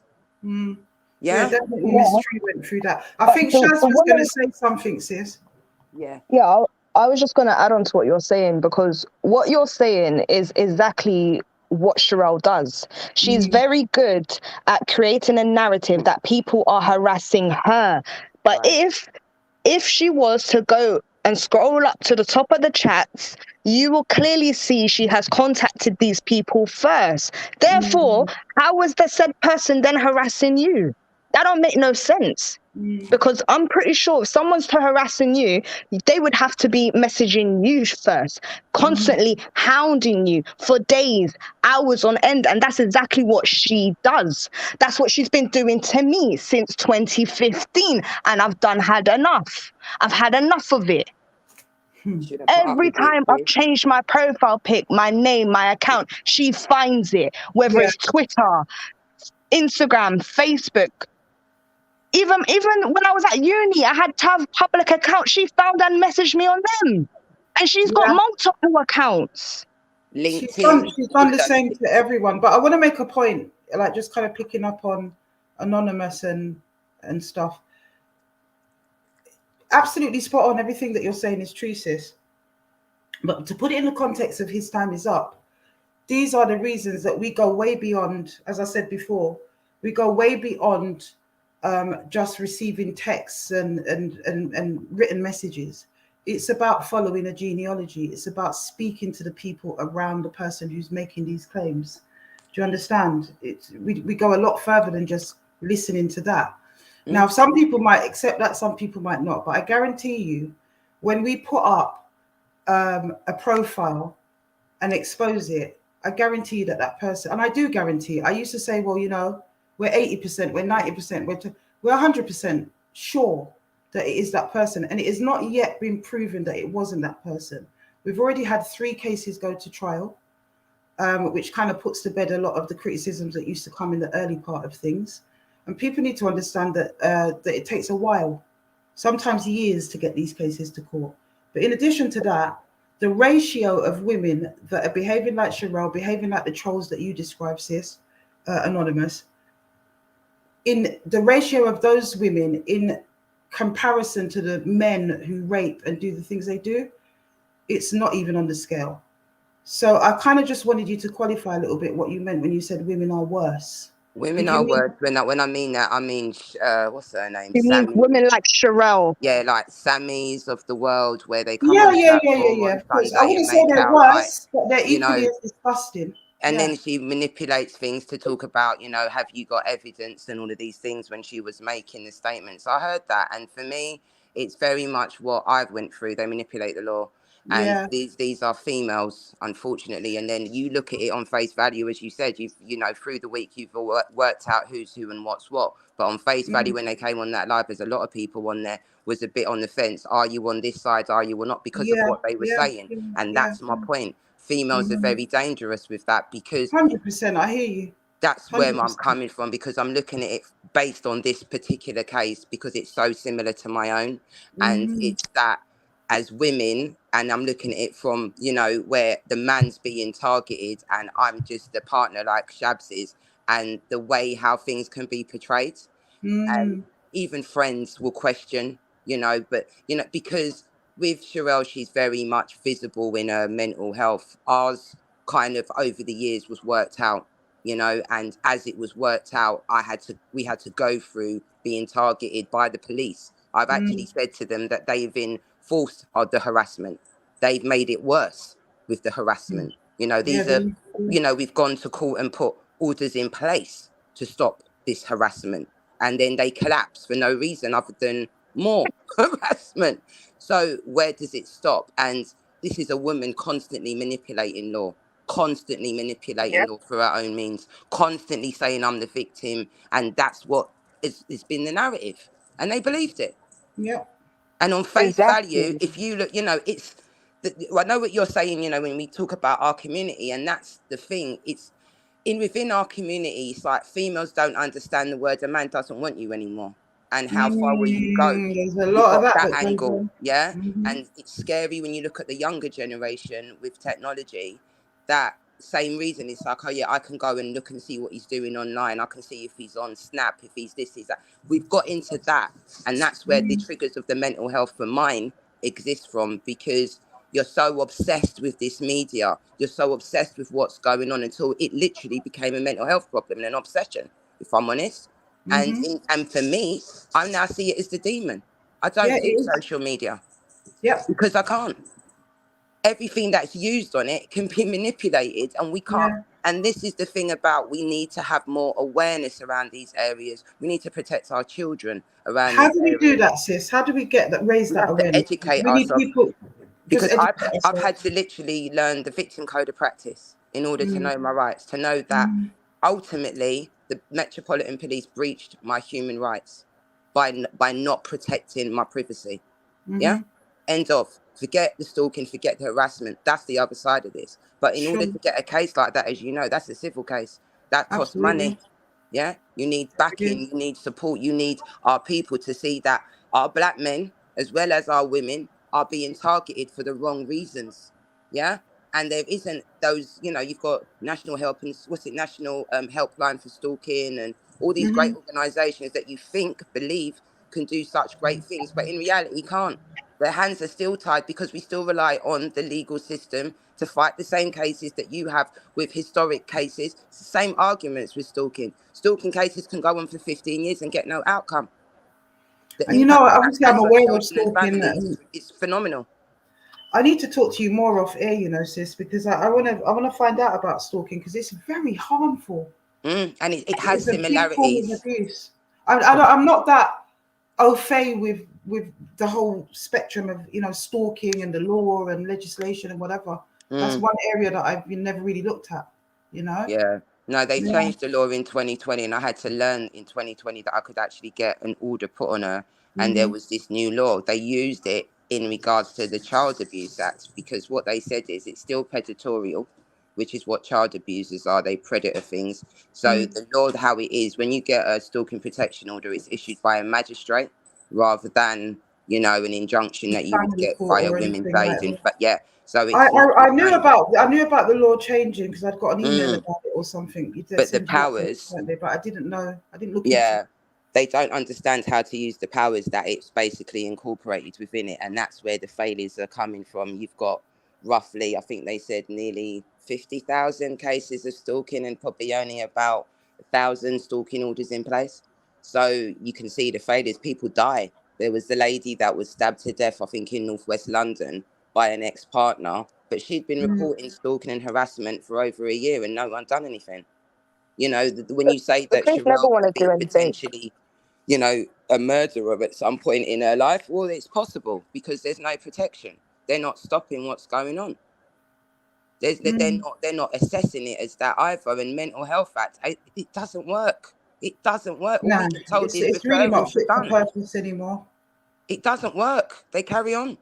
Yeah, definitely. Miss Tree went through that. I think Shaz was going to say something, sis. Yeah. Yeah, I was just going to add on to what you're saying, because what you're saying is exactly what Sherelle does. She's very good at creating a narrative that people are harassing her. But if she was to go and scroll up to the top of the chats, you will clearly see she has contacted these people first. Therefore, how was the said person then harassing you? That don't make no sense. Because I'm pretty sure if someone's harassing you, they would have to be messaging you first, constantly hounding you for days, hours on end. And that's exactly what she does. That's what she's been doing to me since 2015. And I've had enough. I've had enough of it. Every time I've changed my profile pic, my name, my account, she finds it, whether it's Twitter, Instagram, Facebook. Even when I was at uni, I had to have public accounts. She found and messaged me on them. And she's got multiple accounts. She's done the same to everyone. But I want to make a point, like just kind of picking up on Anonymous and stuff. Absolutely spot on. Everything that you're saying is true, sis. But to put it in the context of his time is up, these are the reasons that we go way beyond, as I said before, we go way beyond just receiving texts and written messages. It's about following a genealogy. It's about speaking to the people around the person who's making these claims. Do you understand? We go a lot further than just listening to that. Now, some people might accept that, some people might not. But I guarantee you, when we put up a profile and expose it, I guarantee you that person, and I do guarantee, I used to say, well, you know, we're 80%, we're 90%, we're 100% sure that it is that person. And it has not yet been proven that it wasn't that person. We've already had 3 cases go to trial, which kind of puts to bed a lot of the criticisms that used to come in the early part of things. And people need to understand that that it takes a while, sometimes years, to get these cases to court. But in addition to that, the ratio of women that are behaving like Sherelle, behaving like the trolls that you describe, sis, Anonymous, in the ratio of those women in comparison to the men who rape and do the things they do, it's not even on the scale. So I kind of just wanted you to qualify a little bit what you meant when you said women are worse. Women are worse. When I mean that, I mean, what's her name? You mean women like Sherelle? Yeah, like Sammy's of the world, where they come Yeah. on Of course. I wouldn't say they're worse, but they're equally as disgusting. And then she manipulates things to talk about, you know, have you got evidence and all of these things when she was making the statements. I heard that. And for me, it's very much what I've went through. They manipulate the law. And these are females, unfortunately. And then you look at it on face value, as you said, you know, through the week, you've worked out who's who and what's what. But on face value, when they came on that live, there's a lot of people on there was a bit on the fence. Are you on this side? Are you or not? Because of what they were saying. And that's my point. Females are very dangerous with that because 100%, I hear you. That's where I'm 100%. coming from, because I'm looking at it based on this particular case, because it's so similar to my own. And it's that as women, and I'm looking at it from, you know, where the man's being targeted and I'm just the partner like Shabs is, and the way how things can be portrayed. And even friends will question, you know, but, you know, because with Sherelle, she's very much visible in her mental health. Ours kind of over the years was worked out, you know, and as it was worked out, we had to go through being targeted by the police. I've actually said to them that they've enforced the harassment. They've made it worse with the harassment. You know, Yeah, these are, you know, we've gone to court and put orders in place to stop this harassment. And then they collapse for no reason other than more harassment. So where does it stop? And this is a woman constantly manipulating law for her own means, constantly saying I'm the victim. And that's what has been the narrative. And they believed it. Yep. And on face value, Exactly. if you look, you know, I know what you're saying, you know, when we talk about our community, and that's the thing. It's within our community, it's like females don't understand the word, a man doesn't want you anymore. And how far will you go? There's a You've lot of got that that goes angle, on. yeah? And it's scary when you look at the younger generation with technology, that same reason. It's like, oh yeah, I can go and look and see what he's doing online. I can see if he's on Snap, if he's this, he's that. We've got into that. And that's where the triggers of the mental health for mine exist from, because you're so obsessed with this media. You're so obsessed with what's going on until it literally became a mental health problem and an obsession, if I'm honest. And for me, I now see it as the demon. I Yeah, don't it do is. social media Yep. because I can't. Everything that's used on it can be manipulated, and we can't. Yeah. And this is the thing about, we need to have more awareness around these areas. We need to protect our children around How these do we do areas. that, sis? How do we raise We that have to awareness? educate We need ourselves. people just Because educate I've had ourselves. to literally learn the victim code of practice in order to know my rights, to know that ultimately the Metropolitan Police breached my human rights by not protecting my privacy. Yeah? End of. Forget the stalking, forget the harassment. That's the other side of this. But in order Sure. to get a case like that, as you know, that's a civil case. That costs Absolutely. money. Yeah? You need Yeah. backing, you need support, you need our people to see that our black men, as well as our women, are being targeted for the wrong reasons. Yeah? And there isn't those, you know, you've got National Help and National Helpline for Stalking, and all these great organisations that you believe can do such great things, but in reality can't. Their hands are still tied because we still rely on the legal system to fight the same cases that you have with historic cases. It's the same arguments with stalking. Stalking cases can go on for 15 years and get no outcome. The And you know, impact that obviously, I'm has on aware of children and stalking. families is phenomenal. I need to talk to you more off air, you know, sis, because I want to find out about stalking because it's very harmful. And it has It's a big form of similarities. abuse. I'm not that au fait with the whole spectrum of, you know, stalking and the law and legislation and whatever. That's one area that I've never really looked at, you know. Yeah. No, they Yeah. changed the law in 2020, and I had to learn in 2020 that I could actually get an order put on her. And there was this new law. They used it in regards to the Child Abuse Act, because what they said is it's still predatorial, which is what child abusers are. They predator things. So the law, how it is, when you get a stalking protection order, it's issued by a magistrate rather than, you know, an injunction that you would Family get court via or women's anything aid. like that. But yeah, so I, it's not I, the I knew same. about the law changing because I'd got an email about it or something. You But the send you up powers, there, but I didn't know. I didn't look into it. yeah, they don't understand how to use the powers that it's basically incorporated within it. And that's where the failures are coming from. You've got roughly, I think they said nearly 50,000 cases of stalking and probably only about 1,000 stalking orders in place. So you can see the failures. People die. There was the lady that was stabbed to death, I think, in Northwest London by an ex-partner, but she'd been reporting stalking and harassment for over a year and no one done anything. You know, when you say The that police never Sherelle want could to do be anything. potentially, you know, a murderer at some point in her life, well, it's possible because there's no protection. They're not stopping what's going on. They're not assessing it as that either. And mental health act, it doesn't work. It doesn't work. All we No, get told is it's really referral not for fit for done. purpose anymore. It doesn't work. They carry on.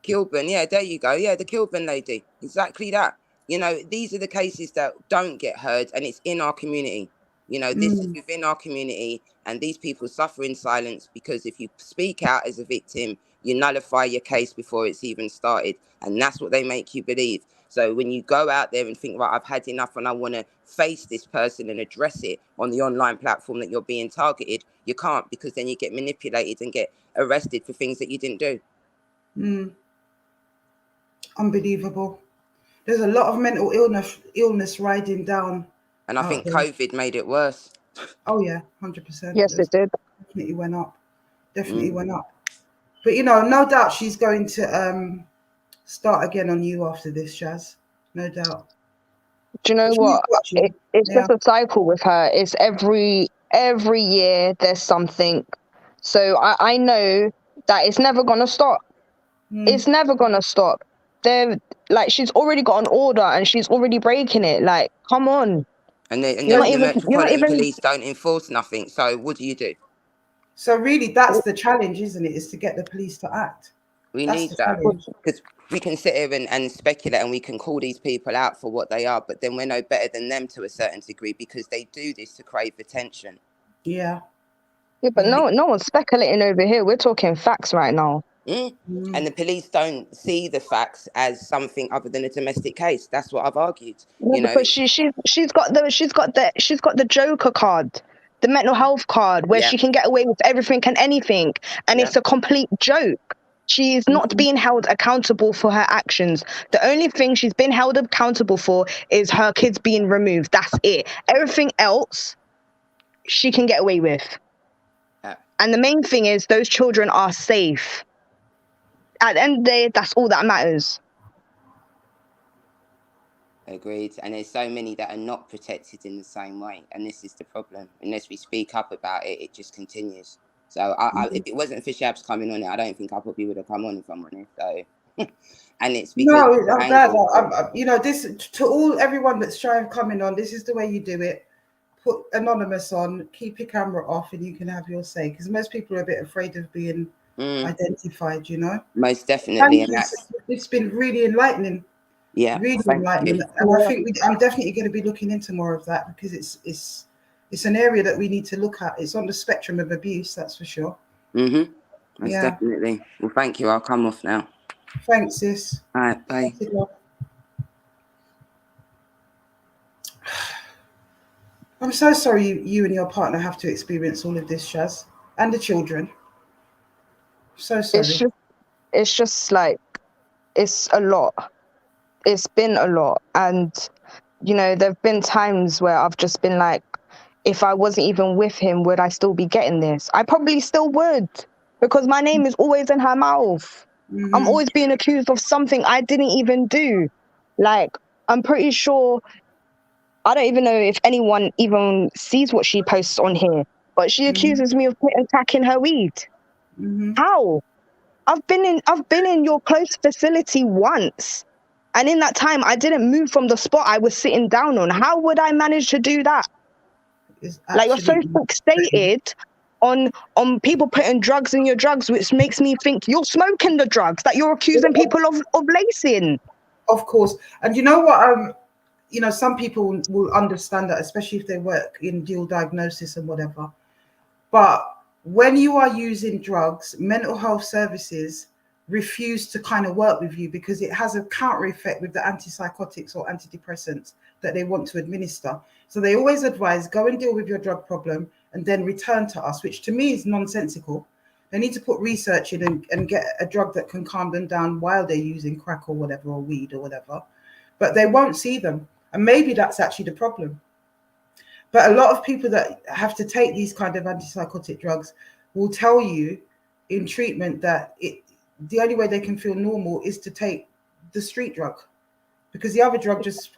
Kilburn, yeah, there you go. Yeah, the Kilburn lady. Exactly that. You know, these are the cases that don't get heard, and it's in our community. You know, this is within our community, and these people suffer in silence because if you speak out as a victim, you nullify your case before it's even started. And that's what they make you believe. So when you go out there and think, right, I've had enough and I want to face this person and address it on the online platform that you're being targeted, you can't, because then you get manipulated and get arrested for things that you didn't do. Unbelievable. There's a lot of mental illness riding down. And I think COVID made it worse. Oh yeah, 100%. Yes, it did. Definitely went up. Definitely went up. But you know, no doubt she's going to start again on you after this, Shaz. No doubt. Do you know what? It's just a cycle with her. It's every year there's something. So I know that it's never gonna stop. It's never gonna stop. They're like, she's already got an order and she's already breaking it. Like, come on. And the Metropolitan Police don't enforce nothing. So what do you do? So really, that's the challenge, isn't it? Is to get the police to act. We need that, because we can sit here and speculate and we can call these people out for what they are, but then we're no better than them to a certain degree, because they do this to crave attention. Yeah. Yeah, but no one's speculating over here. We're talking facts right now. And the police don't see the facts as something other than a domestic case. That's what I've argued. Yeah, you know, because she's got the Joker card, the mental health card, where she can get away with everything and anything, and it's a complete joke. She's not being held accountable for her actions. The only thing she's been held accountable for is her kids being removed. That's it. Everything else she can get away with. And the main thing is those children are safe. At the end of the day, that's all that matters. Agreed. And there's so many that are not protected in the same way. And this is the problem. Unless we speak up about it, it just continues. So if it wasn't for Shabs coming on it, I don't think I probably would have come on if I'm honest. So, and it's because I'm glad. You know, this to everyone that's trying coming on. This is the way you do it. Put anonymous on, keep your camera off, and you can have your say. Because most people are a bit afraid of being identified. You know. Most definitely, and it's been really enlightening. Yeah, really enlightening. And I think I'm definitely going to be looking into more of that, because it's an area that we need to look at. It's on the spectrum of abuse, that's for sure. Most definitely. Well, thank you. I'll come off now. Thanks, sis. All right, bye. I'm so sorry you and your partner have to experience all of this, Shaz, and the children. So sorry. It's just like, it's a lot. It's been a lot. And, you know, there have been times where I've just been like, if I wasn't even with him, would I still be getting this? I probably still would, because my name is always in her mouth. I'm always being accused of something I didn't even do. Like, I'm pretty sure, I don't even know if anyone even sees what she posts on here, but she accuses me of attacking her weed. How? I've been in your close facility once. And in that time, I didn't move from the spot I was sitting down on. How would I manage to do that? Like, you're so fixated on people putting drugs in your drugs, which makes me think you're smoking the drugs that you're accusing people of lacing. Of course. And you know what? You know, some people will understand that, especially if they work in dual diagnosis and whatever. But when you are using drugs, mental health services refuse to kind of work with you, because it has a counter effect with the antipsychotics or antidepressants that they want to administer. So they always advise, go and deal with your drug problem and then return to us, which to me is nonsensical. They need to put research in and get a drug that can calm them down while they're using crack or whatever, or weed or whatever. But they won't see them. And maybe that's actually the problem. But a lot of people that have to take these kind of antipsychotic drugs will tell you in treatment that the only way they can feel normal is to take the street drug, because the other drug just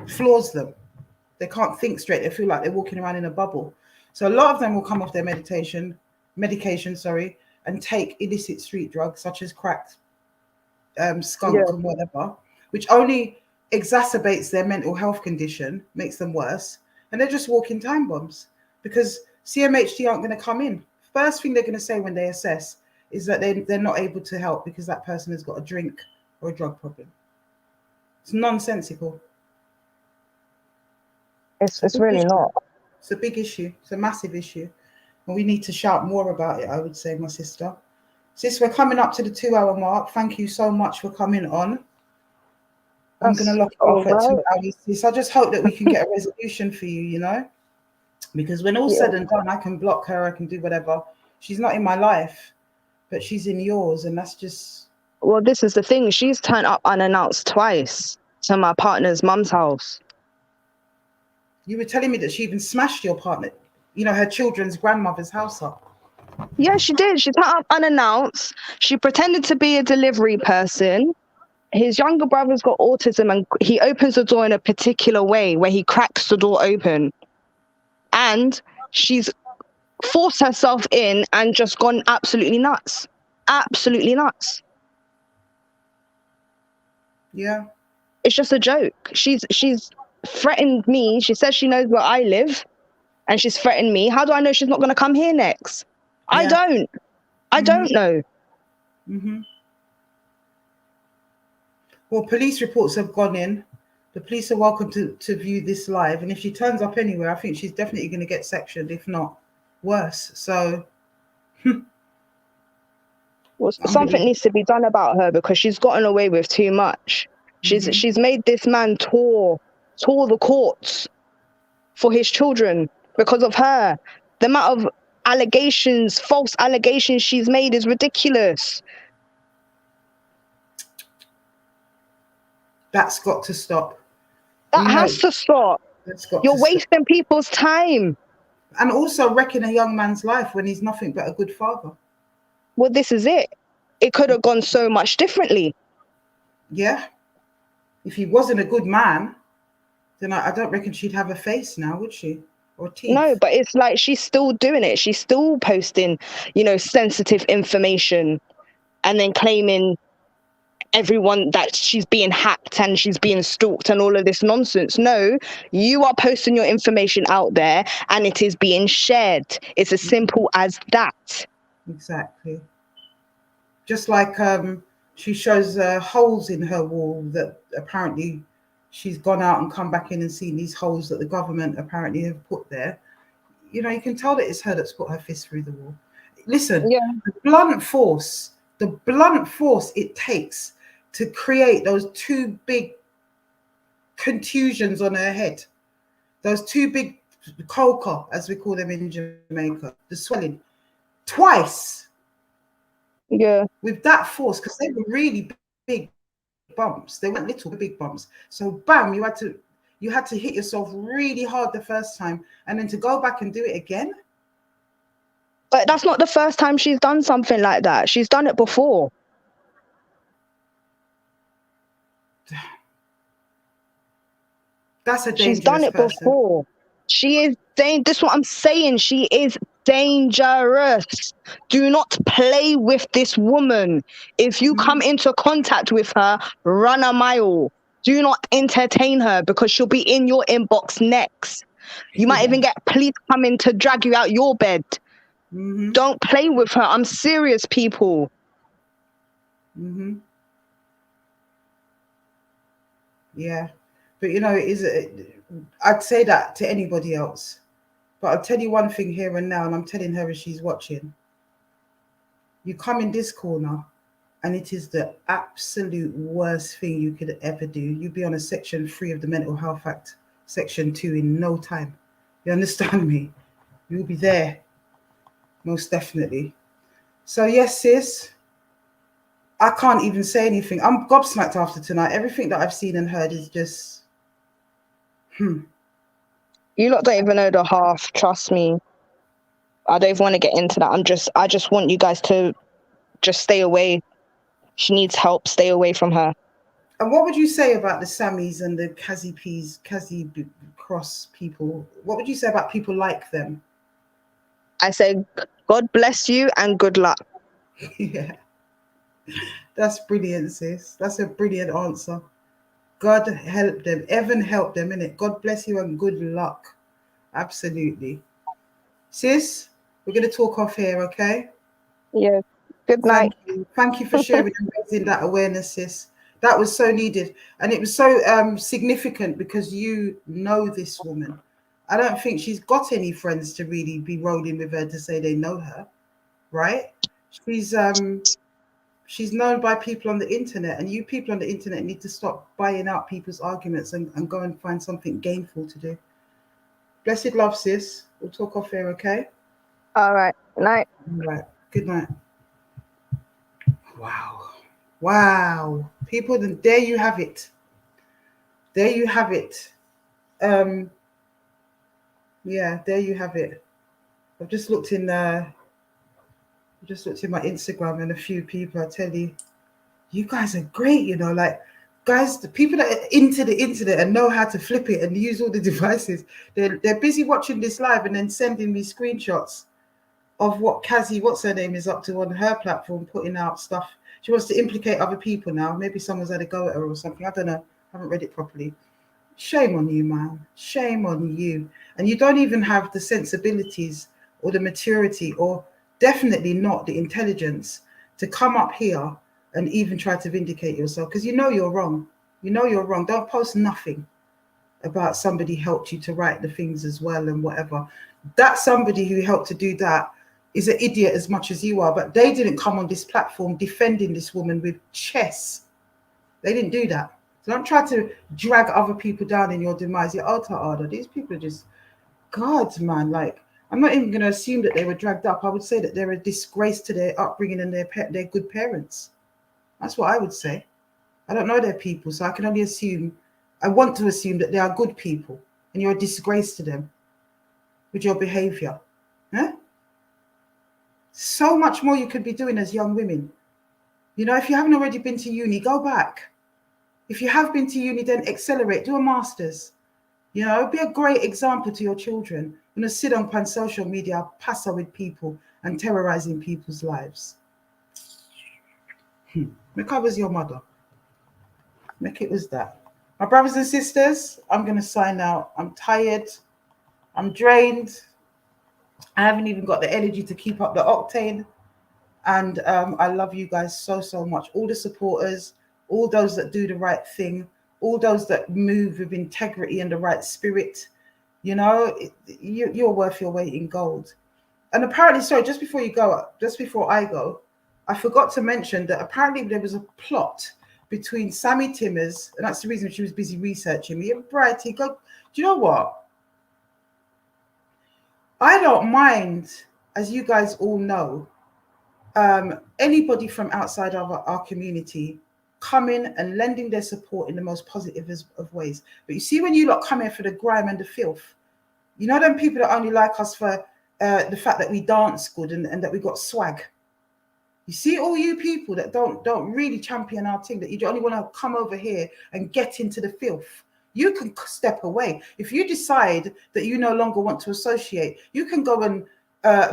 floors them. They can't think straight. They feel like they're walking around in a bubble. So a lot of them will come off their medication, and take illicit street drugs such as crack, skunk and whatever, which only exacerbates their mental health condition, makes them worse. And they're just walking time bombs, because CMHT aren't going to come in. First thing they're going to say when they assess is that they're not able to help because that person has got a drink or a drug problem. It's nonsensical. It's really not. It's a big issue. It's a massive issue. And we need to shout more about it, I would say, my sister. Sis, we're coming up to the 2-hour mark. Thank you so much for coming on. I'm going to lock it off at 2 hours. Sis, I just hope that we can get a resolution for you, you know? Because when all's said and done, I can block her, I can do whatever. She's not in my life, but she's in yours, and that's just... Well, this is the thing. She's turned up unannounced twice to my partner's mum's house. You were telling me that she even smashed your partner, you know, her children's grandmother's house up. Yeah, she did. She turned up unannounced. She pretended to be a delivery person. His younger brother's got autism, and he opens the door in a particular way where he cracks the door open. And she's forced herself in and just gone absolutely nuts. Absolutely nuts. Yeah. It's just a joke. She's threatened me. She says she knows where I live, and she's threatened me. How do I know she's not going to come here next? Yeah. I don't know. Mm-hmm. Well, police reports have gone in. The police are welcome to view this live. And if she turns up anywhere, I think she's definitely going to get sectioned, if not worse. So... Well, something needs to be done about her, because she's gotten away with too much. She's made this man tour the courts for his children because of her. The amount of allegations, false allegations she's made is ridiculous. That's got to stop. That has to stop. You're wasting people's time. And also wrecking a young man's life when he's nothing but a good father. Well, this is it. It could have gone so much differently. Yeah. If he wasn't a good man, then I don't reckon she'd have a face now, would she? Or teeth. No, but it's like she's still doing it. She's still posting, sensitive information, and then claiming everyone that she's being hacked and she's being stalked and all of this nonsense. No, you are posting your information out there and it is being shared. It's as simple as that. Exactly. Just like she shows holes in her wall that apparently she's gone out and come back in and seen these holes that the government apparently have put there. You can tell that it's her that's put her fist through the wall. Listen, the blunt force it takes to create those two big contusions on her head, those two big coca, as we call them in Jamaica, the swelling, twice. Yeah. With that force, because they were really big bumps. They weren't little, big bumps. So bam, you had to hit yourself really hard the first time, and then to go back and do it again. But that's not the first time she's done something like that. She's done it before. That's a dangerous She's done it person. before. She is this is what I'm saying. She is dangerous. Do not play with this woman. If you come into contact with her, run a mile. Do not entertain her, because she'll be in your inbox next. You might even get police coming to drag you out your bed. Don't play with her. I'm serious, people. Yeah. But I'd say that to anybody else. But I'll tell you one thing here and now, and I'm telling her as she's watching. You come in this corner, and it is the absolute worst thing you could ever do. You'd be on a Section 3 of the Mental Health Act, Section 2 in no time. You understand me? You'll be there, most definitely. So yes, sis, I can't even say anything. I'm gobsmacked after tonight. Everything that I've seen and heard is just... You lot don't even know the half, trust me. I don't even want to get into that. I just want you guys to just stay away. She needs help. Stay away from her. And what would you say about the Sammys and the Kazi Cross people? What would you say about people like them? I say, God bless you and good luck. Yeah. That's brilliant, sis. That's a brilliant answer. God help them. Heaven help them, innit? God bless you and good luck. Absolutely. Sis, we're going to talk off here, okay? Yeah. Good night. Thank you for sharing and raising that awareness, sis. That was so needed. And it was so significant because you know this woman. I don't think she's got any friends to really be rolling with her to say they know her, right? She's known by people on the internet, and you people on the internet need to stop buying out people's arguments and go and find something gainful to do. Blessed love, sis. We'll talk off air, okay? All right. Night. All right. Good night. Wow. People, there you have it. There you have it. Yeah, there you have it. I've just looked in my Instagram, and a few people, I tell you, you guys are great, you know, like guys, the people that are into the internet and know how to flip it and use all the devices, they're busy watching this live and then sending me screenshots of what Kazi, what's her name, is up to on her platform, putting out stuff. She wants to implicate other people now. Maybe someone's had a go at her or something. I don't know. I haven't read it properly. Shame on you, man. Shame on you. And you don't even have the sensibilities or the maturity, or definitely not the intelligence to come up here and even try to vindicate yourself, because you know you're wrong. You know you're wrong. Don't post nothing about somebody helped you to write the things as well and whatever. That somebody who helped to do that is an idiot as much as you are, but they didn't come on this platform defending this woman with chess. They didn't do that. So don't try to drag other people down in your demise. Your altar order. These people are just gods, man. Like, I'm not even going to assume that they were dragged up. I would say that they're a disgrace to their upbringing and their good parents. That's what I would say. I don't know their people, so I can only assume. I want to assume that they are good people, and you're a disgrace to them with your behavior. Huh? So much more you could be doing as young women. You know, if you haven't already been to uni, go back. If you have been to uni, then accelerate, do a master's. You know, be a great example to your children. You're going to sit on social media, passa with people and terrorizing people's lives. Make I was your mother. Make it was that. My brothers and sisters, I'm going to sign out. I'm tired. I'm drained. I haven't even got the energy to keep up the octane. And I love you guys so, so much. All the supporters, all those that do the right thing, all those that move with integrity and the right spirit. You know, you're worth your weight in gold. And apparently, sorry, just before I go, I forgot to mention that apparently there was a plot between Sammy Timmers, and that's the reason she was busy researching me. And Brighty, do you know what? I don't mind, as you guys all know, anybody from outside of our community coming and lending their support in the most positive of ways. But you see, when you lot come here for the grime and the filth, you know them people that only like us for the fact that we dance good and that we got swag. You see, all you people that don't really champion our thing, that you only want to come over here and get into the filth, you can step away. If you decide that you no longer want to associate, you can go and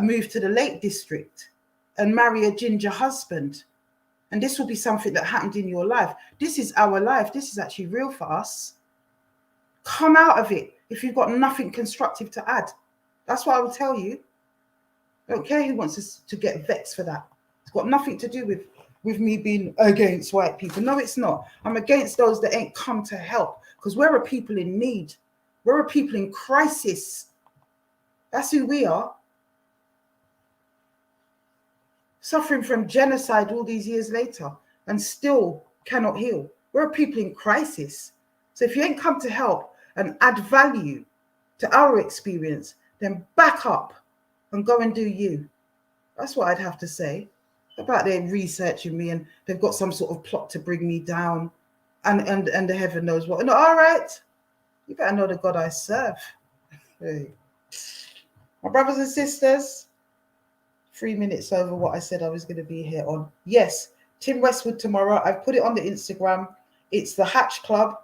move to the Lake District and marry a ginger husband. And this will be something that happened in your life. This is our life. This is actually real for us. Come out of it if you've got nothing constructive to add. That's what I would tell you. I don't care who wants us to get vexed for that. It's got nothing to do with me being against white people. No, it's not. I'm against those that ain't come to help, because we're a people in need. We're a people in crisis. That's who we are. Suffering from genocide all these years later and still cannot heal. We're a people in crisis. So if you ain't come to help and add value to our experience, then back up and go and do you. That's what I'd have to say about their researching me, and they've got some sort of plot to bring me down and the heaven knows what. And all right, you better know the God I serve. Hey. My brothers and sisters, 3 minutes over what I said I was going to be here on. Yes, Tim Westwood tomorrow. I've put it on the Instagram. It's the Hatch Club.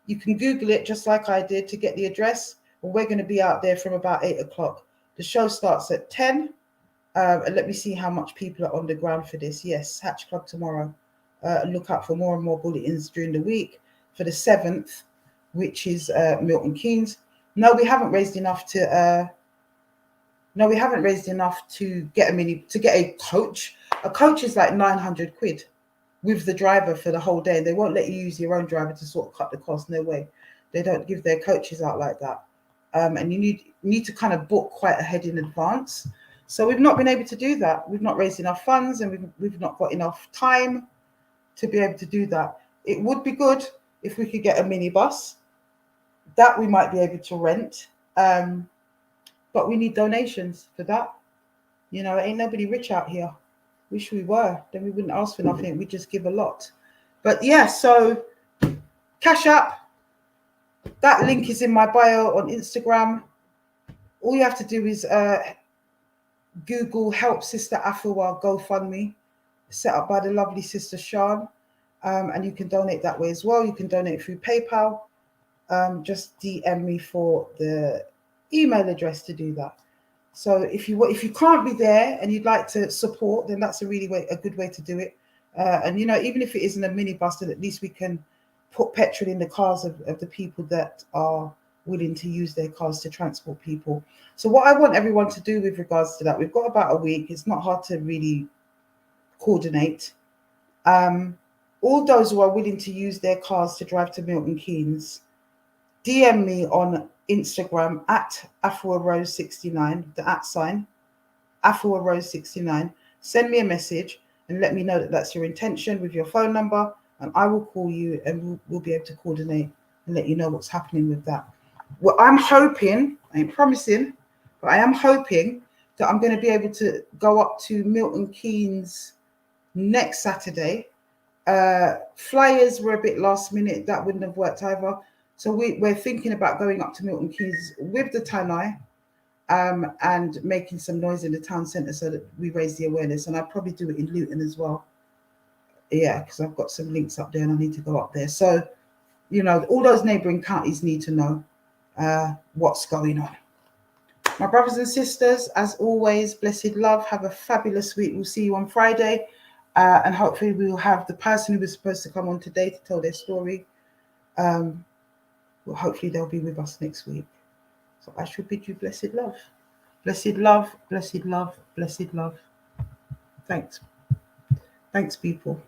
You can Google it just like I did to get the address. And we're going to be out there from about 8 o'clock. The show starts at 10. And let me see how much people are on the ground for this. Yes, Hatch Club tomorrow. Look out for more and more bulletins during the week for the 7th, which is Milton Keynes. No, we haven't raised enough to... we haven't raised enough to get a coach. A coach is like 900 quid with the driver for the whole day. They won't let you use your own driver to sort of cut the cost. No way. They don't give their coaches out like that. and you need to kind of book quite ahead in advance. So we've not been able to do that. We've not raised enough funds, and we've not got enough time to be able to do that. It would be good if we could get a minibus that we might be able to rent, but we need donations for that. You know, ain't nobody rich out here. Wish we were, then we wouldn't ask for nothing. We'd just give a lot. But yeah, so Cash App, that link is in my bio on Instagram. All you have to do is Google Help Sister Afua GoFundMe, set up by the lovely Sister Sean. And you can donate that way as well. You can donate through PayPal. Just DM me for the email address to do that. So if you can't be there and you'd like to support, then that's a good way to do it. And you know, even if it isn't a minibus, then at least we can put petrol in the cars of the people that are willing to use their cars to transport people. So what I want everyone to do with regards to that, we've got about a week. It's not hard to really coordinate. All those who are willing to use their cars to drive to Milton Keynes, DM me on Instagram at Afua Rose 69, the @ sign, Afua Rose 69. Send me a message and let me know that that's your intention with your phone number, and I will call you and we'll be able to coordinate and let you know what's happening with that. Well, I'm hoping, I ain't promising, but I am hoping that I'm going to be able to go up to Milton Keynes next Saturday. Flyers were a bit last minute, that wouldn't have worked either. So we're thinking about going up to Milton Keynes with the Tanai, and making some noise in the town centre so that we raise the awareness. And I'll probably do it in Luton as well. Yeah, because I've got some links up there and I need to go up there. So, you know, all those neighbouring counties need to know what's going on. My brothers and sisters, as always, blessed love. Have a fabulous week. We'll see you on Friday. And hopefully we'll have the person who was supposed to come on today to tell their story. Well, hopefully they'll be with us next week. So I shall bid you blessed love. Blessed love, blessed love, blessed love. Thanks. Thanks, people.